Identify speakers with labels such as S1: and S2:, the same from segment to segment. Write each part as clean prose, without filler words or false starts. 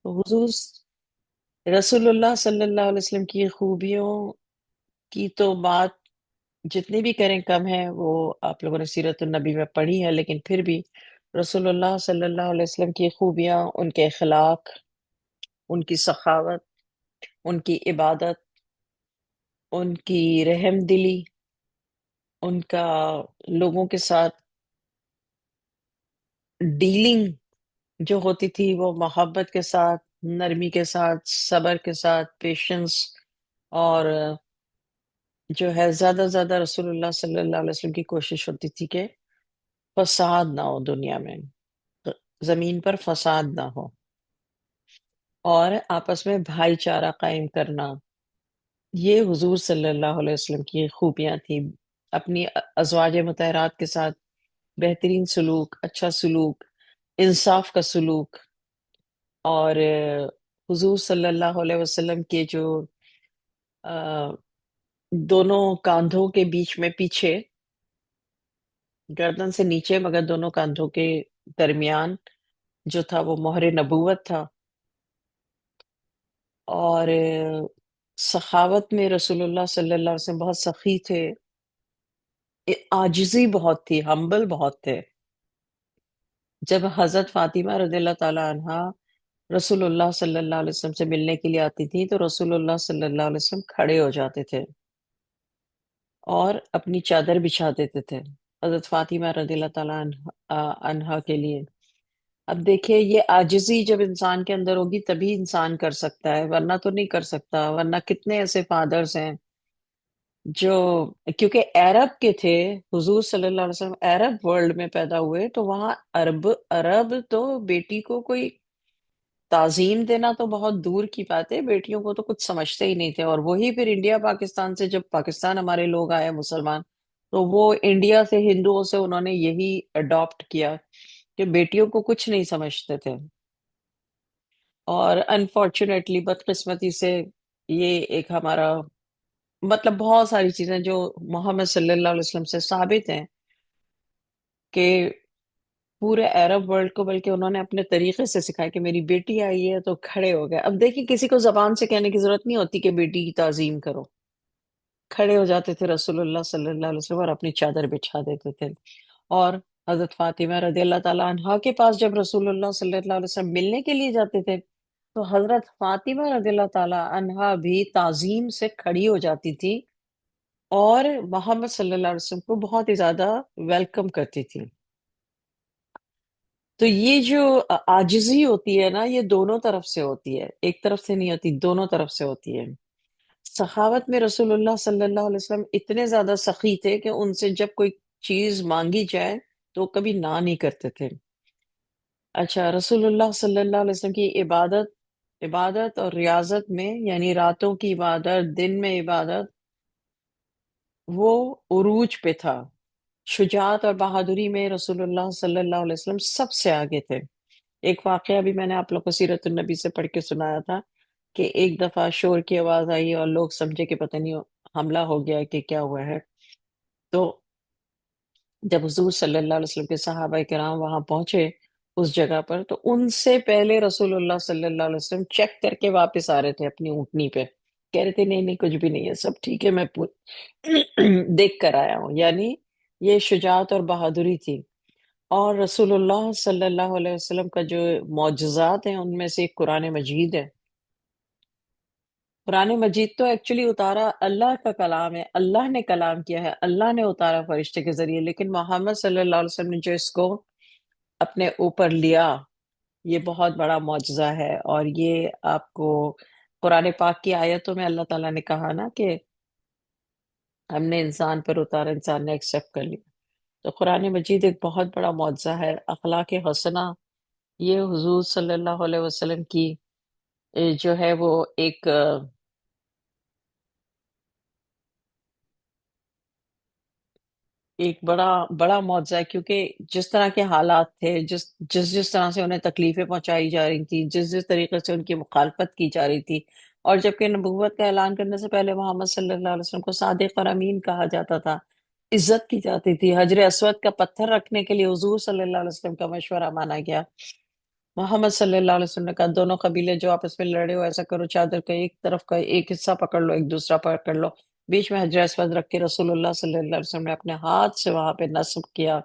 S1: تو حضور رسول اللہ صلی اللہ علیہ وسلم کی خوبیوں کی تو بات جتنی بھی کریں کم ہے، وہ آپ لوگوں نے سیرت النبی میں پڑھی ہے، لیکن پھر بھی رسول اللہ صلی اللہ علیہ وسلم کی خوبیاں، ان کے اخلاق، ان کی سخاوت، ان کی عبادت، ان کی رحم دلی، ان کا لوگوں کے ساتھ ڈیلنگ جو ہوتی تھی وہ محبت کے ساتھ، نرمی کے ساتھ، صبر کے ساتھ، پیشنس، اور جو ہے زیادہ سے زیادہ رسول اللہ صلی اللہ علیہ وسلم کی کوشش ہوتی تھی کہ فساد نہ ہو دنیا میں، زمین پر فساد نہ ہو، اور آپس میں بھائی چارہ قائم کرنا، یہ حضور صلی اللہ علیہ وسلم کی خوبیاں تھیں۔ اپنی ازواج مطہرات کے ساتھ بہترین سلوک، اچھا سلوک، انصاف کا سلوک، اور حضور صلی اللہ علیہ وسلم کے جو آ، دونوں کاندھوں کے بیچ میں پیچھے، گردن سے نیچے مگر دونوں کاندھوں کے درمیان جو تھا وہ مہر نبوت تھا، اور سخاوت میں رسول اللہ صلی اللہ علیہ وسلم بہت سخی تھے، عاجزی بہت تھی، ہمبل بہت تھے۔ جب حضرت فاطمہ رضی اللہ تعالی عنہا رسول اللہ صلی اللہ علیہ وسلم سے ملنے کے لیے آتی تھی تو رسول اللہ صلی اللہ علیہ وسلم کھڑے ہو جاتے تھے اور اپنی چادر بچھا دیتے تھے حضرت فاطمہ رضی اللہ تعالیٰ عنہا کے لیے۔ اب دیکھیے، یہ عاجزی جب انسان کے اندر ہوگی تبھی انسان کر سکتا ہے، ورنہ تو نہیں کر سکتا۔ ورنہ کتنے ایسے فادرز ہیں جو، کیونکہ عرب کے تھے، حضور صلی اللہ علیہ وسلم عرب ورلڈ میں پیدا ہوئے، تو وہاں عرب تو بیٹی کو کوئی تعظیم دینا تو بہت دور کی بات ہے، بیٹیوں کو تو کچھ سمجھتے ہی نہیں تھے۔ اور وہی پھر انڈیا پاکستان سے، جب پاکستان ہمارے لوگ آئے مسلمان، تو وہ انڈیا سے، ہندوؤں سے انہوں نے یہی اڈاپٹ کیا کہ بیٹیوں کو کچھ نہیں سمجھتے تھے۔ اور انفارچونیٹلی، بدقسمتی سے، یہ ایک ہمارا، مطلب بہت ساری چیزیں جو محمد صلی اللہ علیہ وسلم سے ثابت ہیں کہ پورے عرب ورلڈ کو، بلکہ انہوں نے اپنے طریقے سے سکھایا کہ میری بیٹی آئی ہے تو کھڑے ہو گئے۔ اب دیکھیں، کسی کو زبان سے کہنے کی ضرورت نہیں ہوتی کہ بیٹی کی تعظیم کرو، کھڑے ہو جاتے تھے رسول اللہ صلی اللہ علیہ وسلم اور اپنی چادر بچھا دیتے تھے۔ اور حضرت فاطمہ رضی اللہ تعالیٰ عنہا کے پاس جب رسول اللہ صلی اللہ علیہ وسلم ملنے کے لیے جاتے تھے تو حضرت فاطمہ رضی اللہ تعالیٰ عنہا بھی تعظیم سے کھڑی ہو جاتی تھی اور محمد صلی اللہ علیہ وسلم کو بہت ہی زیادہ ویلکم کرتی تھی۔ تو یہ جو عاجزی ہوتی ہے نا، یہ دونوں طرف سے ہوتی ہے، ایک طرف سے نہیں ہوتی، دونوں طرف سے ہوتی ہے۔ سخاوت میں رسول اللہ صلی اللہ علیہ وسلم اتنے زیادہ سخی تھے کہ ان سے جب کوئی چیز مانگی جائے تو وہ کبھی نہ نہیں کرتے تھے۔ اچھا، رسول اللہ صلی اللہ علیہ وسلم کی عبادت اور ریاضت میں، یعنی راتوں کی عبادت، دن میں عبادت، وہ عروج پہ تھا۔ شجاعت اور بہادری میں رسول اللہ صلی اللہ علیہ وسلم سب سے آگے تھے۔ ایک واقعہ بھی میں نے آپ لوگ کو سیرت النبی سے پڑھ کے سنایا تھا کہ ایک دفعہ شور کی آواز آئی اور لوگ سمجھے کہ پتہ نہیں حملہ ہو گیا کہ کیا ہوا ہے۔ تو جب حضور صلی اللہ علیہ وسلم کے صحابہ کرام وہاں پہنچے اس جگہ پر، تو ان سے پہلے رسول اللہ صلی اللہ علیہ وسلم چیک کر کے واپس آ رہے تھے اپنی اونٹنی پہ، کہہ رہے تھے نہیں نہیں کچھ بھی نہیں ہے، سب ٹھیک ہے، میں دیکھ کر آیا ہوں۔ یعنی یہ شجاعت اور بہادری تھی۔ اور رسول اللہ صلی اللہ علیہ وسلم کا جو معجزات ہیں ان میں سے ایک قرآن مجید ہے۔ قرآن مجید تو ایکچولی اتارا اللہ کا کلام ہے، اللہ نے کلام کیا ہے، اللہ نے اتارا فرشتے کے ذریعے، لیکن محمد صلی اللہ علیہ وسلم نے جو اس کو اپنے اوپر لیا، یہ بہت بڑا معجزہ ہے۔ اور یہ آپ کو قرآن پاک کی آیتوں میں اللہ تعالیٰ نے کہا نا کہ ہم نے انسان پر اتارا، انسان نے ایکسیپٹ کر لیا۔ تو قرآن مجید ایک بہت بڑا معجزہ ہے، اخلاق حسنہ، یہ حضور صلی اللہ علیہ وسلم کی جو ہے وہ ایک بڑا بڑا معجزہ ہے، کیونکہ جس طرح کے حالات تھے، جس طرح سے انہیں تکلیفیں پہنچائی جا رہی تھی، جس طریقے سے ان کی مخالفت کی جا رہی تھی، اور جبکہ نبوت کا اعلان کرنے سے پہلے محمد صلی اللہ علیہ وسلم کو صادق اور امین کہا جاتا تھا، عزت کی جاتی تھی، حجر اسود کا پتھر رکھنے کے لیے حضور صلی اللہ علیہ وسلم کا مشورہ مانا گیا، محمد صلی اللہ علیہ وسلم نے کہا دونوں قبیلے جو آپس میں لڑے ہو ایسا کرو، چادر کا ایک طرف کا ایک حصہ پکڑ لو، ایک دوسرا پکڑ لو، بیچ میں حجر اسود رکھ کے رسول اللہ صلی اللہ علیہ وسلم نے اپنے ہاتھ سے وہاں پہ نصب کیا،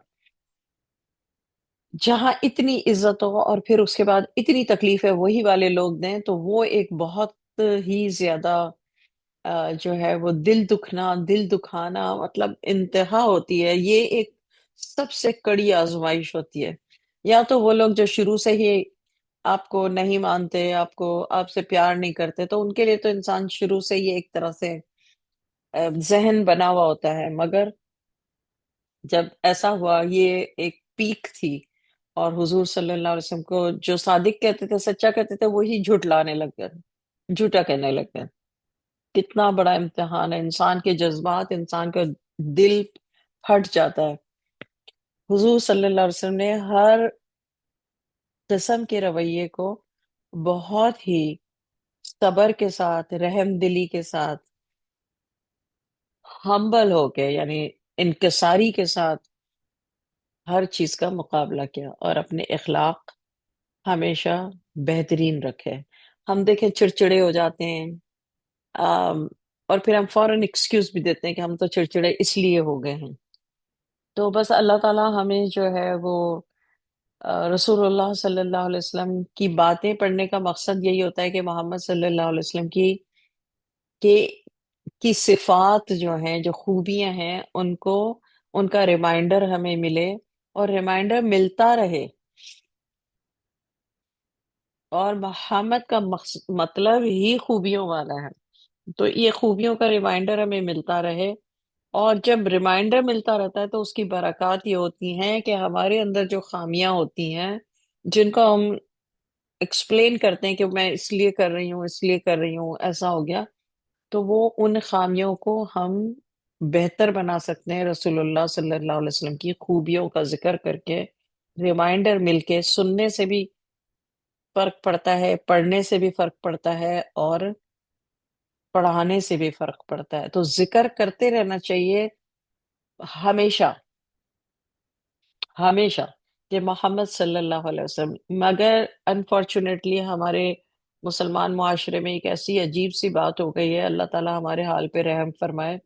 S1: جہاں اتنی عزت ہو اور پھر اس کے بعد اتنی تکلیفیں وہی والے لوگ دیں، تو وہ ایک بہت ہی زیادہ جو ہے وہ دل دکھنا، دل دکھانا، مطلب انتہا ہوتی ہے، یہ ایک سب سے کڑی آزمائش ہوتی ہے۔ یا تو وہ لوگ جو شروع سے ہی آپ کو نہیں مانتے، آپ سے پیار نہیں کرتے، تو ان کے لیے تو انسان شروع سے ہی ایک طرح سے ذہن بنا ہوا ہوتا ہے، مگر جب ایسا ہوا، یہ ایک پیک تھی، اور حضور صلی اللہ علیہ وسلم کو جو صادق کہتے تھے، سچا کہتے تھے، وہی جھوٹ لانے لگ گئے، جھوٹا کہنے لگ گئے۔ کتنا بڑا امتحان ہے، انسان کے جذبات، انسان کا دل پھٹ جاتا ہے۔ حضور صلی اللہ علیہ وسلم نے ہر قسم کے رویے کو بہت ہی صبر کے ساتھ، رحم دلی کے ساتھ، ہمبل ہو کے، یعنی انکساری کے ساتھ ہر چیز کا مقابلہ کیا، اور اپنے اخلاق ہمیشہ بہترین رکھے۔ ہم دیکھیں چڑچڑے ہو جاتے ہیں، آم، اور پھر ہم فوراً ایکسکیوز بھی دیتے ہیں کہ ہم تو چڑچڑے اس لیے ہو گئے ہیں۔ تو بس اللہ تعالیٰ ہمیں جو ہے وہ رسول اللہ صلی اللہ علیہ وسلم کی باتیں پڑھنے کا مقصد یہی ہوتا ہے کہ محمد صلی اللہ علیہ وسلم کی کی صفات جو ہیں، جو خوبیاں ہیں، ان کا ریمائنڈر ہمیں ملے، اور ریمائنڈر ملتا رہے، اور محمد کا مطلب ہی خوبیوں والا ہے، تو یہ خوبیوں کا ریمائنڈر ہمیں ملتا رہے۔ اور جب ریمائنڈر ملتا رہتا ہے تو اس کی برکات یہ ہوتی ہیں کہ ہمارے اندر جو خامیاں ہوتی ہیں، جن کو ہم ایکسپلین کرتے ہیں کہ میں اس لیے کر رہی ہوں، اس لیے کر رہی ہوں، ایسا ہو گیا، تو وہ ان خامیوں کو ہم بہتر بنا سکتے ہیں رسول اللہ صلی اللہ علیہ وسلم کی خوبیوں کا ذکر کر کے، ریمائنڈر مل کے، سننے سے بھی فرق پڑتا ہے، پڑھنے سے بھی فرق پڑتا ہے، اور پڑھانے سے بھی فرق پڑتا ہے، تو ذکر کرتے رہنا چاہیے ہمیشہ، ہمیشہ، کہ محمد صلی اللہ علیہ وسلم۔ مگر انفارچونیٹلی ہمارے مسلمان معاشرے میں ایک ایسی عجیب سی بات ہو گئی ہے، اللہ تعالیٰ ہمارے حال پہ رحم فرمائے،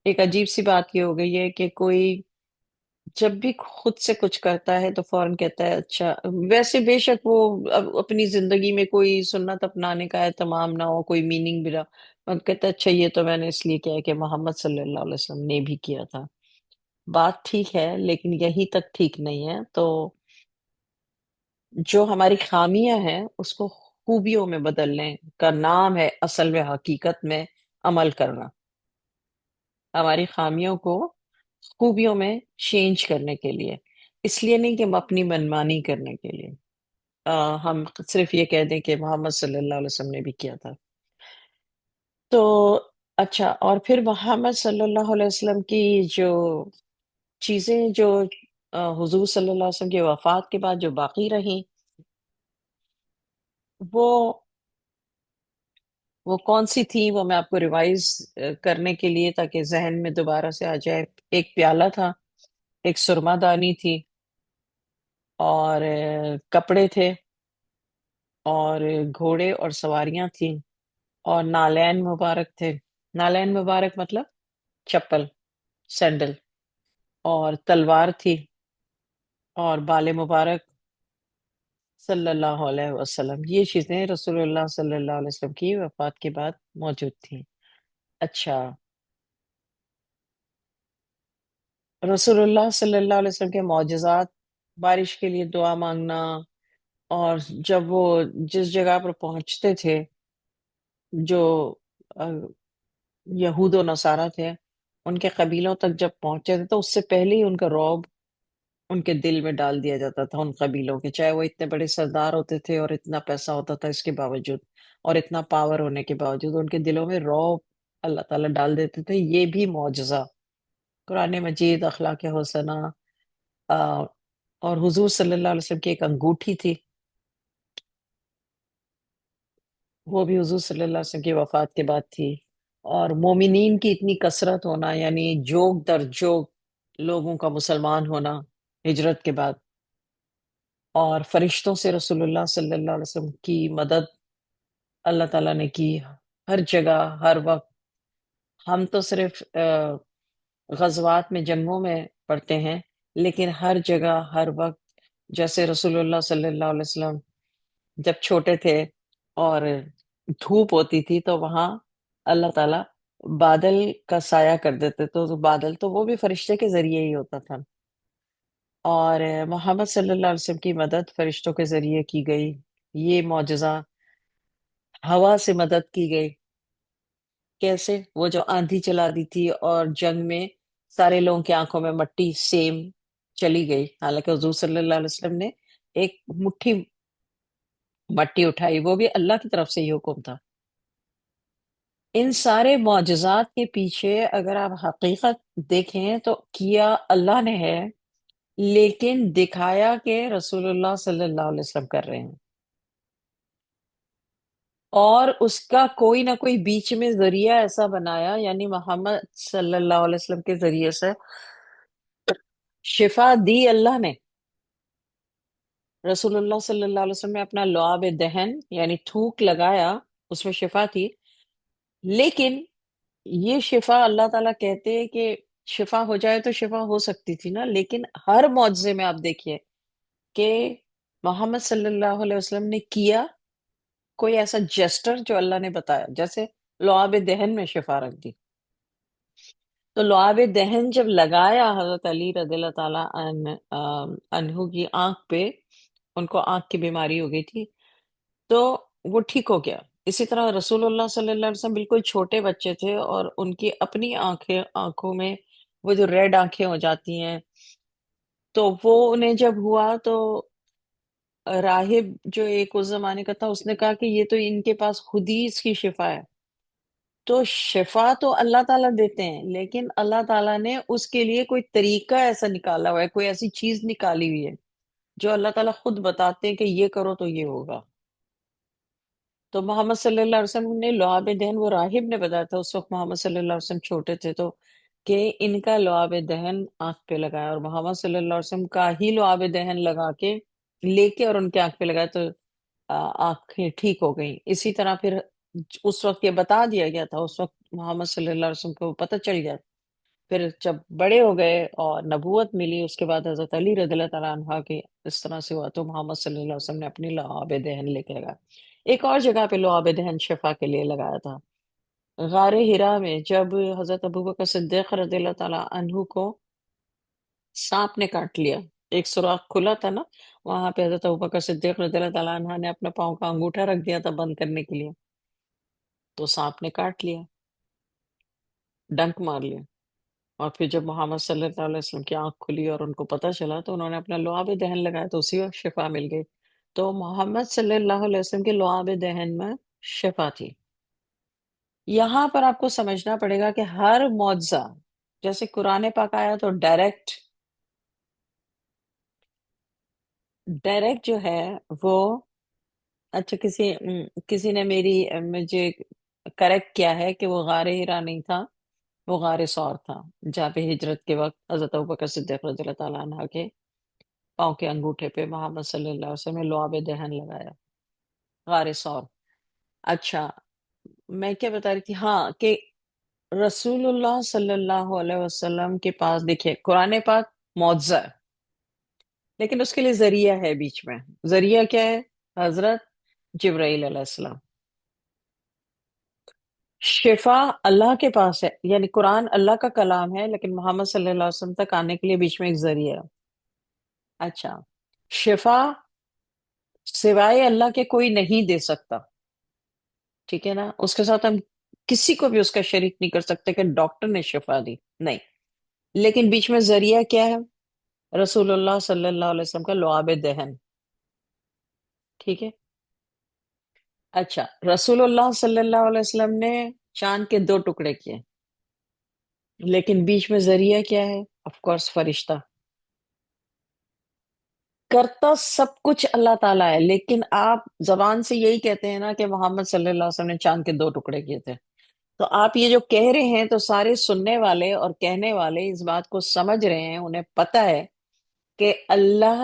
S1: ایک عجیب سی بات یہ ہو گئی ہے کہ کوئی جب بھی خود سے کچھ کرتا ہے تو فوراً کہتا ہے اچھا، ویسے بے شک وہ اپنی زندگی میں کوئی سنت اپنانے کا اہتمام نہ ہو، کوئی میننگ بھی نہ، اور کہتا ہے اچھا یہ تو میں نے اس لیے کیا ہے کہ محمد صلی اللہ علیہ وسلم نے بھی کیا تھا۔ بات ٹھیک ہے، لیکن یہی تک ٹھیک نہیں ہے، تو جو ہماری خامیاں ہیں اس کو خوبیوں میں بدلنے کا نام ہے اصل میں، حقیقت میں عمل کرنا، ہماری خامیوں کو خوبیوں میں چینج کرنے کے لیے، اس لیے نہیں کہ ہم اپنی منمانی کرنے کے لیے ہم صرف یہ کہہ دیں کہ محمد صلی اللہ علیہ وسلم نے بھی کیا تھا۔ تو اچھا، اور پھر محمد صلی اللہ علیہ وسلم کی جو چیزیں جو حضور صلی اللہ علیہ وسلم کی وفات کے بعد جو باقی رہیں، وہ وہ کون سی تھی، وہ میں آپ کو ریوائز کرنے کے لیے تاکہ ذہن میں دوبارہ سے آ جائے۔ ایک پیالہ تھا، ایک سرما دانی تھی، اور کپڑے تھے، اور گھوڑے اور سواریاں تھیں، اور نالین مبارک تھے۔ نالین مبارک مطلب چپل، سینڈل، اور تلوار تھی، اور بال مبارک صلی اللہ علیہ وسلم۔ یہ چیزیں رسول اللہ صلی اللہ علیہ وسلم کی وفات کے بعد موجود تھیں۔ اچھا، رسول اللہ صلی اللہ علیہ وسلم کے معجزات، بارش کے لیے دعا مانگنا، اور جب وہ جس جگہ پر پہنچتے تھے، جو آ، یہود و نصارہ تھے، ان کے قبیلوں تک جب پہنچے تھے تو اس سے پہلے ہی ان کا رعب ان کے دل میں ڈال دیا جاتا تھا، ان قبیلوں کے، چاہے وہ اتنے بڑے سردار ہوتے تھے اور اتنا پیسہ ہوتا تھا اس کے باوجود، اور اتنا پاور ہونے کے باوجود ان کے دلوں میں رعب اللہ تعالیٰ ڈال دیتے تھے۔ یہ بھی معجزہ، قرآن مجید، اخلاق حسنہ، آ، اور حضور صلی اللہ علیہ وسلم کی ایک انگوٹھی تھی، وہ بھی حضور صلی اللہ علیہ وسلم کی وفات کے بعد تھی، اور مومنین کی اتنی کثرت ہونا، یعنی جوگ در جوگ لوگوں کا مسلمان ہونا ہجرت کے بعد، اور فرشتوں سے رسول اللہ صلی اللہ علیہ وسلم کی مدد اللہ تعالیٰ نے کی ہر جگہ ہر وقت. ہم تو صرف غزوات میں جنگوں میں پڑھتے ہیں، لیکن ہر جگہ ہر وقت جیسے رسول اللہ صلی اللہ علیہ وسلم جب چھوٹے تھے اور دھوپ ہوتی تھی تو وہاں اللہ تعالیٰ بادل کا سایہ کر دیتے، تو بادل تو وہ بھی فرشتے کے ذریعے ہی ہوتا تھا. اور محمد صلی اللہ علیہ وسلم کی مدد فرشتوں کے ذریعے کی گئی. یہ معجزہ ہوا سے مدد کی گئی. کیسے؟ وہ جو آندھی چلا دی تھی اور جنگ میں سارے لوگوں کی آنکھوں میں مٹی سیم چلی گئی، حالانکہ حضور صلی اللہ علیہ وسلم نے ایک مٹھی مٹی اٹھائی، وہ بھی اللہ کی طرف سے ہی حکم تھا. ان سارے معجزات کے پیچھے اگر آپ حقیقت دیکھیں تو کیا اللہ نے ہے، لیکن دکھایا کہ رسول اللہ صلی اللہ علیہ وسلم کر رہے ہیں. اور اس کا کوئی نہ کوئی بیچ میں ذریعہ ایسا بنایا، یعنی محمد صلی اللہ علیہ وسلم کے ذریعے سے شفا دی اللہ نے. رسول اللہ صلی اللہ علیہ وسلم نے اپنا لعاب دہن یعنی تھوک لگایا، اس میں شفا تھی. لیکن یہ شفا اللہ تعالیٰ کہتے ہیں کہ شفا ہو جائے تو شفا ہو سکتی تھی نا، لیکن ہر معجزے میں آپ دیکھیے کہ محمد صلی اللہ علیہ وسلم نے کیا کوئی ایسا جسٹر جو اللہ نے بتایا، جیسے لعاب دہن میں شفا رکھ دی. تو لعاب دہن جب لگایا حضرت علی رضی اللہ تعالیٰ عنہ کی آنکھ پہ، ان کو آنکھ کی بیماری ہو گئی تھی تو وہ ٹھیک ہو گیا. اسی طرح رسول اللہ صلی اللہ علیہ وسلم بالکل چھوٹے بچے تھے اور ان کی اپنی آنکھوں میں وہ جو ریڈ آنکھیں ہو جاتی ہیں، تو وہ انہیں جب ہوا تو راہب جو ایک اس زمانے کا تھا اس نے کہا کہ یہ تو ان کے پاس خود ہی اس کی شفا ہے. تو شفا تو اللہ تعالیٰ دیتے ہیں، لیکن اللہ تعالیٰ نے اس کے لیے کوئی طریقہ ایسا نکالا ہوا ہے، کوئی ایسی چیز نکالی ہوئی ہے جو اللہ تعالیٰ خود بتاتے ہیں کہ یہ کرو تو یہ ہوگا. تو محمد صلی اللہ علیہ وسلم نے لعاب دہن، وہ راہب نے بتایا تھا، اس وقت محمد صلی اللہ علیہ وسلم چھوٹے تھے، تو کہ ان کا لعاب دہن آنکھ پہ لگایا، اور محمد صلی اللہ علیہ وسلم کا ہی لعاب دہن لگا کے لے کے اور ان کے آنکھ پہ لگایا تو آنکھیں ٹھیک ہو گئیں. اسی طرح پھر اس وقت یہ بتا دیا گیا تھا، اس وقت محمد صلی اللہ علیہ وسلم کو پتہ چل گیا. پھر جب بڑے ہو گئے اور نبوت ملی، اس کے بعد حضرت علی رضی اللہ تعالیٰ عنہ کے اس طرح سے ہوا تو محمد صلی اللہ علیہ وسلم نے اپنی لعاب دہن لے کے لگایا. ایک اور جگہ پہ لعاب دہن شفا کے لیے لگایا تھا، غار ہرا میں جب حضرت ابوبکر صدیق رضی اللہ تعالیٰ عنہ کو سانپ نے کاٹ لیا. ایک سوراخ کھلا تھا نا، وہاں پہ حضرت ابوبکر صدیق رضی اللہ تعالیٰ عنہ نے اپنا پاؤں کا انگوٹھا رکھ دیا تھا بند کرنے کے لیے، تو سانپ نے کاٹ لیا، ڈنک مار لیا. اور پھر جب محمد صلی اللہ علیہ وسلم کی آنکھ کھلی اور ان کو پتہ چلا تو انہوں نے اپنا لعاب دہن لگایا تو اسی وقت شفا مل گئی. تو محمد صلی اللہ علیہ وسلم کے لعاب دہن میں شفا تھی. یہاں پر آپ کو سمجھنا پڑے گا کہ ہر معجزہ جیسے قرآن پاک آیا تو ڈائریکٹ جو ہے وہ، اچھا کسی نے مجھے کریکٹ کیا ہے کہ وہ غار ہرا نہیں تھا، وہ غار ثور تھا، جہاں پہ ہجرت کے وقت حضرت ابوبکر صدیق رضی اللہ تعالیٰ عنہ کے پاؤں کے انگوٹھے پہ محمد صلی اللہ علیہ وسلم نے لعاب دہن لگایا، غار ثور. اچھا، میں کیا بتا رہی تھی، ہاں کہ رسول اللہ صلی اللہ علیہ وسلم کے پاس دیکھیے قرآن پاک معجزہ ہے، لیکن اس کے لیے ذریعہ ہے بیچ میں. ذریعہ کیا ہے؟ حضرت جبرائیل علیہ السلام. شفا اللہ کے پاس ہے، یعنی قرآن اللہ کا کلام ہے، لیکن محمد صلی اللہ علیہ وسلم تک آنے کے لیے بیچ میں ایک ذریعہ ہے. اچھا، شفا سوائے اللہ کے کوئی نہیں دے سکتا، ٹھیک ہے نا، اس کے ساتھ ہم کسی کو بھی اس کا شریک نہیں کر سکتے کہ ڈاکٹر نے شفا دی، نہیں. لیکن بیچ میں ذریعہ کیا ہے؟ رسول اللہ صلی اللہ علیہ وسلم کا لعاب دہن، ٹھیک ہے. اچھا، رسول اللہ صلی اللہ علیہ وسلم نے چاند کے 2 ٹکڑے کیے، لیکن بیچ میں ذریعہ کیا ہے؟ آف کورس فرشتہ. کرتا سب کچھ اللہ تعالیٰ ہے، لیکن آپ زبان سے یہی کہتے ہیں نا کہ محمد صلی اللہ علیہ وسلم نے چاند کے 2 ٹکڑے کیے تھے. تو آپ یہ جو کہہ رہے ہیں تو سارے سننے والے اور کہنے والے اس بات کو سمجھ رہے ہیں، انہیں پتہ ہے کہ اللہ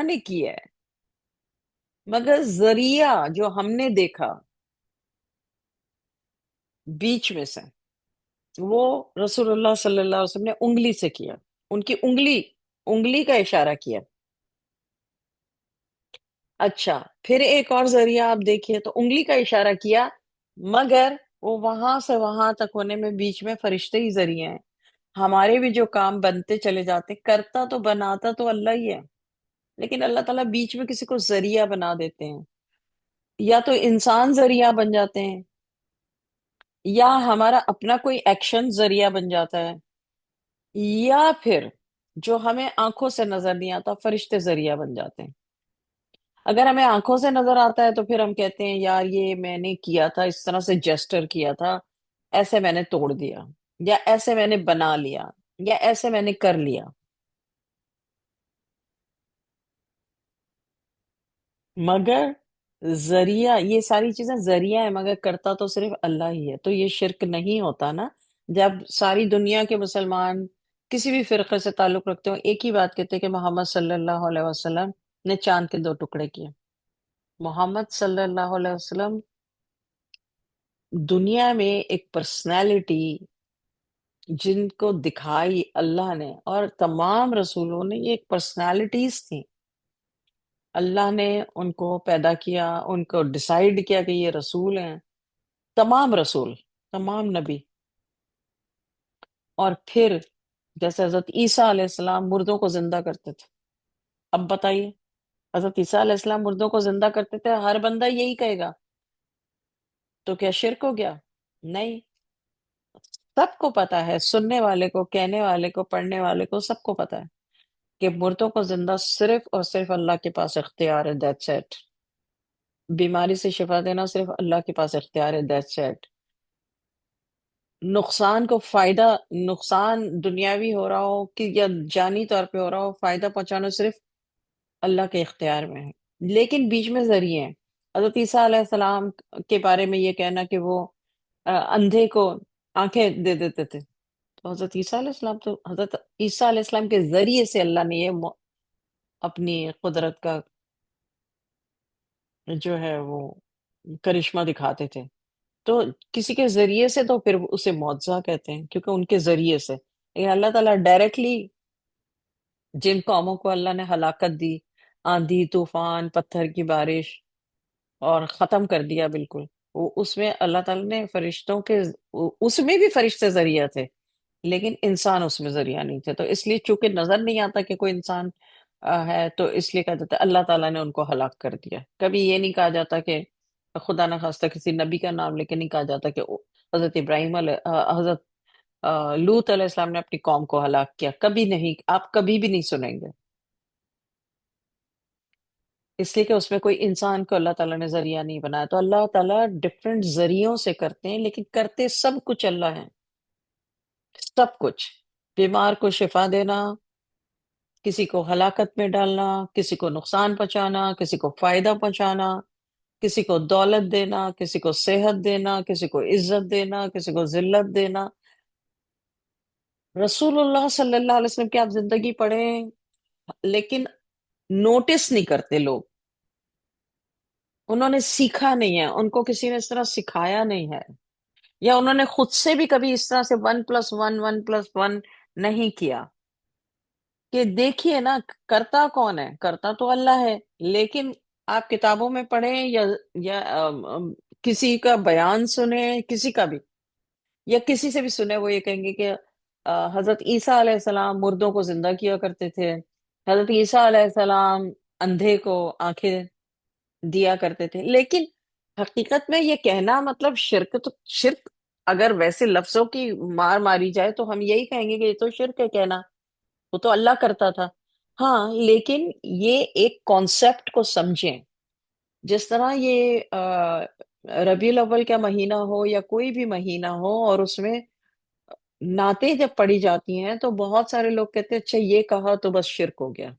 S1: نے کی ہے، مگر ذریعہ جو ہم نے دیکھا بیچ میں سے، وہ رسول اللہ صلی اللہ علیہ وسلم نے انگلی سے کیا، ان کی انگلی کا اشارہ کیا۔ اچھا، پھر ایک اور ذریعہ آپ دیکھیے تو انگلی کا اشارہ کیا، مگر وہ وہاں سے وہاں تک ہونے میں بیچ میں فرشتے ہی ذریعے ہیں۔ ہمارے بھی جو کام بنتے چلے جاتے، کرتا تو بناتا تو اللہ ہی ہے، لیکن اللہ تعالیٰ بیچ میں کسی کو ذریعہ بنا دیتے ہیں، یا تو انسان ذریعہ بن جاتے ہیں، یا ہمارا اپنا کوئی ایکشن ذریعہ بن جاتا ہے، یا پھر جو ہمیں آنکھوں سے نظر نہیں آتا فرشتے ذریعہ بن جاتے ہیں۔ اگر ہمیں آنکھوں سے نظر آتا ہے تو پھر ہم کہتے ہیں یار یہ میں نے کیا تھا، اس طرح سے جیسٹر کیا تھا، ایسے میں نے توڑ دیا، یا ایسے میں نے بنا لیا، یا ایسے میں نے کر لیا۔ مگر ذریعہ، یہ ساری چیزیں ذریعہ ہے، مگر کرتا تو صرف اللہ ہی ہے، تو یہ شرک نہیں ہوتا نا؟ جب ساری دنیا کے مسلمان کسی بھی فرقے سے تعلق رکھتے ہو، ایک ہی بات کہتے ہیں کہ محمد صلی اللہ علیہ وسلم نے چاند کے 2 ٹکڑے کیے۔ محمد صلی اللہ علیہ وسلم دنیا میں ایک پرسنالٹی جن کو دکھائی اللہ نے، اور تمام رسولوں نے یہ ایک پرسنالٹیز تھیں۔ اللہ نے ان کو پیدا کیا، ان کو ڈیسائیڈ کیا کہ یہ رسول ہیں، تمام رسول، تمام نبی۔ اور پھر جیسے حضرت عیسیٰ علیہ السلام مردوں کو زندہ کرتے تھے، اب بتائیے، حضرت عیسیٰ علیہ السلام مردوں کو زندہ کرتے تھے، ہر بندہ یہی کہے گا، تو کیا شرک ہو گیا؟ نہیں، سب کو پتا ہے، سننے والے کو، کہنے والے کو، پڑھنے والے کو، سب کو پتا ہے کہ مردوں کو زندہ صرف اور صرف اللہ کے پاس اختیار ہے، دیٹس اٹ۔ بیماری سے شفا دینا صرف اللہ کے پاس اختیار ہے، دیٹس اٹ۔ نقصان کو فائدہ، نقصان دنیاوی ہو رہا ہو کہ یا جانی طور پہ ہو رہا ہو، فائدہ پہنچانا صرف اللہ کے اختیار میں ہے، لیکن بیچ میں ذریعے ہیں۔ حضرت عیسیٰ علیہ السلام کے بارے میں یہ کہنا کہ وہ اندھے کو آنکھیں دے دیتے تھے، تو حضرت عیسیٰ علیہ السلام، تو حضرت عیسیٰ علیہ السلام کے ذریعے سے اللہ نے یہ اپنی قدرت کا جو ہے وہ کرشمہ دکھاتے تھے۔ تو کسی کے ذریعے سے تو پھر اسے معجزہ کہتے ہیں، کیونکہ ان کے ذریعے سے۔ لیکن اللہ تعالیٰ ڈائریکٹلی جن قوموں کو اللہ نے ہلاکت دی، آندھی طوفان پتھر کی بارش، اور ختم کر دیا بالکل، وہ اس میں اللہ تعالیٰ نے فرشتوں کے، اس میں بھی فرشتے ذریعہ تھے، لیکن انسان اس میں ذریعہ نہیں تھے، تو اس لیے چونکہ نظر نہیں آتا کہ کوئی انسان ہے، تو اس لیے کہا جاتا ہے اللہ تعالیٰ نے ان کو ہلاک کر دیا۔ کبھی یہ نہیں کہا جاتا کہ خدا نہ خواستہ کسی نبی کا نام لے کے نہیں کہا جاتا کہ حضرت ابراہیم حضرت لوط علیہ السلام نے اپنی قوم کو ہلاک کیا، کبھی نہیں، آپ کبھی بھی نہیں سنیں گے، اس لیے کہ اس میں کوئی انسان کو اللہ تعالیٰ نے ذریعہ نہیں بنایا۔ تو اللہ تعالیٰ ڈفرینٹ ذریعوں سے کرتے ہیں، لیکن کرتے سب کچھ اللہ ہے، سب کچھ۔ بیمار کو شفا دینا، کسی کو ہلاکت میں ڈالنا، کسی کو نقصان پہنچانا، کسی کو فائدہ پہنچانا، کسی کو دولت دینا، کسی کو صحت دینا، کسی کو عزت دینا، کسی کو ذلت دینا۔ رسول اللہ صلی اللہ علیہ وسلم کی آپ زندگی پڑھیں، لیکن نوٹس نہیں کرتے لوگ، انہوں نے سیکھا نہیں ہے، ان کو کسی نے اس طرح سکھایا نہیں ہے، یا انہوں نے خود سے بھی کبھی اس طرح سے 1+1 1+1 نہیں کیا، کہ دیکھیے نا، کرتا کون ہے؟ کرتا تو اللہ ہے، لیکن آپ کتابوں میں پڑھیں یا کسی کا بیان سنیں، کسی کا بھی، یا کسی سے بھی سنے، وہ یہ کہیں گے کہ حضرت عیسیٰ علیہ السلام مردوں کو زندہ کیا کرتے تھے، حضرت عیسیٰ علیہ السلام اندھے کو آنکھیں دیا کرتے تھے، لیکن حقیقت میں یہ کہنا مطلب شرک، تو شرک اگر ویسے لفظوں کی مار ماری جائے تو ہم یہی کہیں گے کہ یہ تو شرک ہے کہنا، وہ تو اللہ کرتا تھا۔ ہاں، لیکن یہ ایک کانسیپٹ کو سمجھیں، جس طرح یہ ربیع الاول کا مہینہ ہو یا کوئی بھی مہینہ ہو، اور اس میں نعتیں جب پڑھی جاتی ہیں تو بہت سارے لوگ کہتے ہیں اچھا یہ کہا تو بس شرک ہو گیا،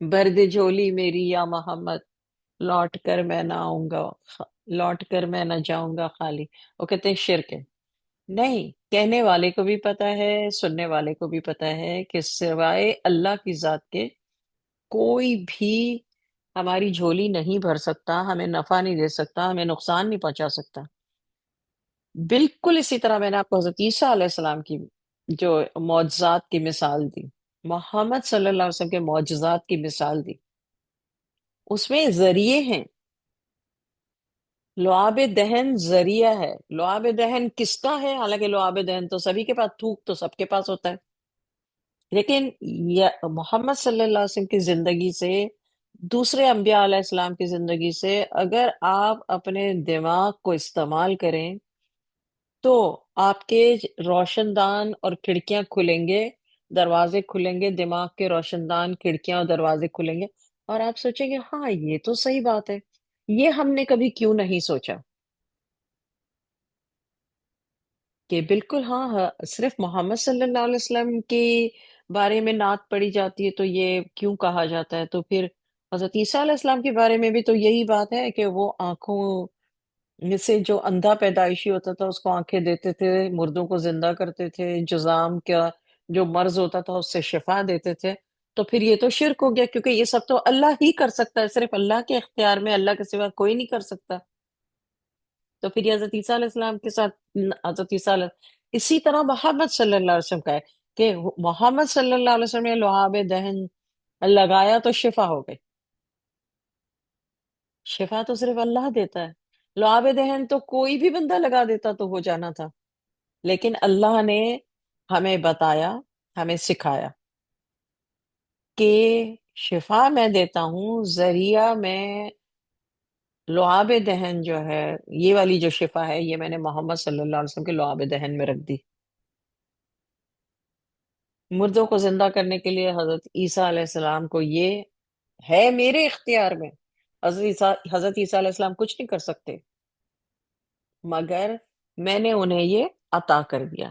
S1: برد جھولی میری یا محمد، لوٹ کر میں نہ آؤں گا، لوٹ کر میں نہ جاؤں گا خالی، وہ کہتے ہیں شرک ہے۔ نہیں، کہنے والے کو بھی پتا ہے، سننے والے کو بھی پتا ہے کہ سوائے اللہ کی ذات کے کوئی بھی ہماری جھولی نہیں بھر سکتا، ہمیں نفع نہیں دے سکتا، ہمیں نقصان نہیں پہنچا سکتا۔ بالکل اسی طرح میں نے آپ کو حضرت عیسیٰ علیہ السلام کی جو معجزات کی مثال دی، محمد صلی اللہ علیہ وسلم کے معجزات کی مثال دی، اس میں ذریعے ہیں۔ لعاب دہن ذریعہ ہے۔ لعاب دہن کس کا ہے؟ حالانکہ لعاب دہن تو سبھی کے پاس، تھوک تو سب کے پاس ہوتا ہے، لیکن محمد صلی اللہ علیہ وسلم کی زندگی سے، دوسرے انبیاء علیہ السلام کی زندگی سے اگر آپ اپنے دماغ کو استعمال کریں تو آپ کے روشن دان اور کھڑکیاں کھلیں گے، دروازے کھلیں گے، دماغ کے روشن دان، کھڑکیاں اور دروازے کھلیں گے، اور آپ سوچیں گے ہاں یہ تو صحیح بات ہے، یہ ہم نے کبھی کیوں نہیں سوچا کہ بالکل ہاں صرف محمد صلی اللہ علیہ وسلم کے بارے میں نعت پڑھی جاتی ہے تو یہ کیوں کہا جاتا ہے؟ تو پھر حضرت عیسیٰ علیہ السلام کے بارے میں بھی تو یہی بات ہے کہ وہ آنکھوں میں سے جو اندھا پیدائشی ہوتا تھا اس کو آنکھیں دیتے تھے، مردوں کو زندہ کرتے تھے، جزام کا جو مرض ہوتا تھا اس سے شفا دیتے تھے۔ تو پھر یہ تو شرک ہو گیا، کیونکہ یہ سب تو اللہ ہی کر سکتا ہے، صرف اللہ کے اختیار میں، اللہ کے سوا کوئی نہیں کر سکتا۔ تو پھر یہ حضرت عیسیٰ علیہ السلام کے ساتھ حضرت عیسیٰ اسی طرح محمد صلی اللہ علیہ وسلم کا ہے کہ محمد صلی اللہ علیہ وسلم نے لعاب دہن لگایا تو شفا ہو گئی۔ شفا تو صرف اللہ دیتا ہے، لعاب دہن تو کوئی بھی بندہ لگا دیتا تو ہو جانا تھا، لیکن اللہ نے ہمیں بتایا، ہمیں سکھایا کہ شفا میں دیتا ہوں، ذریعہ میں لعاب دہن جو ہے، یہ والی جو شفا ہے یہ میں نے محمد صلی اللہ علیہ وسلم کے لعاب دہن میں رکھ دی۔ مردوں کو زندہ کرنے کے لیے حضرت عیسیٰ علیہ السلام کو یہ ہے میرے اختیار میں، حضرت عیسیٰ علیہ السلام کچھ نہیں کر سکتے، مگر میں نے انہیں یہ عطا کر دیا۔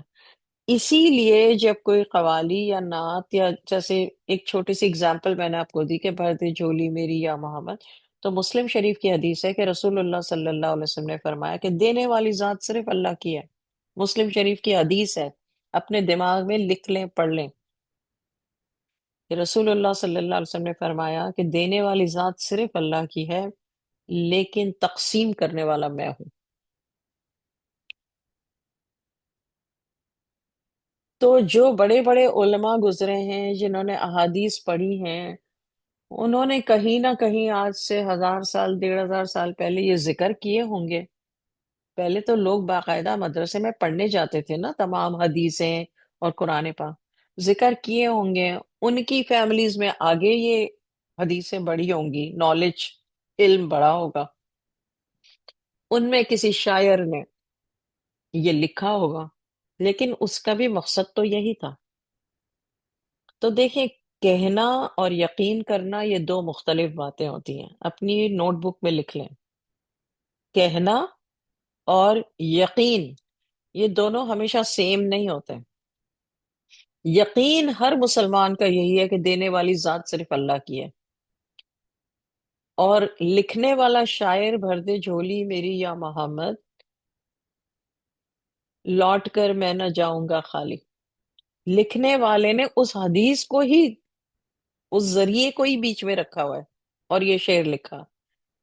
S1: اسی لیے جب کوئی قوالی یا نعت، یا جیسے ایک چھوٹی سی اگزامپل میں نے آپ کو دی کہ بھر دے جھولی میری یا محمد، تو مسلم شریف کی حدیث ہے کہ رسول اللہ صلی اللہ علیہ وسلم نے فرمایا کہ دینے والی ذات صرف اللہ کی ہے۔ مسلم شریف کی حدیث ہے، اپنے دماغ میں لکھ لیں، پڑھ لیں کہ رسول اللہ صلی اللہ علیہ وسلم نے فرمایا کہ دینے والی ذات صرف اللہ کی ہے، لیکن تقسیم کرنے والا میں ہوں۔ تو جو بڑے بڑے علماء گزرے ہیں جنہوں نے احادیث پڑھی ہیں، انہوں نے کہیں نہ کہیں آج سے 1000 سال، 1500 سال پہلے یہ ذکر کیے ہوں گے۔ پہلے تو لوگ باقاعدہ مدرسے میں پڑھنے جاتے تھے نا، تمام حدیثیں اور قرآن پاک ذکر کیے ہوں گے، ان کی فیملیز میں آگے یہ حدیثیں بڑھی ہوں گی، نالج، علم بڑا ہوگا، ان میں کسی شاعر نے یہ لکھا ہوگا، لیکن اس کا بھی مقصد تو یہی تھا۔ تو دیکھیں، کہنا اور یقین کرنا یہ دو مختلف باتیں ہوتی ہیں، اپنی نوٹ بک میں لکھ لیں۔ کہنا اور یقین یہ دونوں ہمیشہ سیم نہیں ہوتے۔ یقین ہر مسلمان کا یہی ہے کہ دینے والی ذات صرف اللہ کی ہے، اور لکھنے والا شاعر بھر دے جھولی میری یا محمد، لوٹ کر میں نہ جاؤں گا خالی، لکھنے والے نے اس حدیث کو ہی، اس ذریعے کو ہی بیچ میں رکھا ہوا ہے اور یہ شعر لکھا،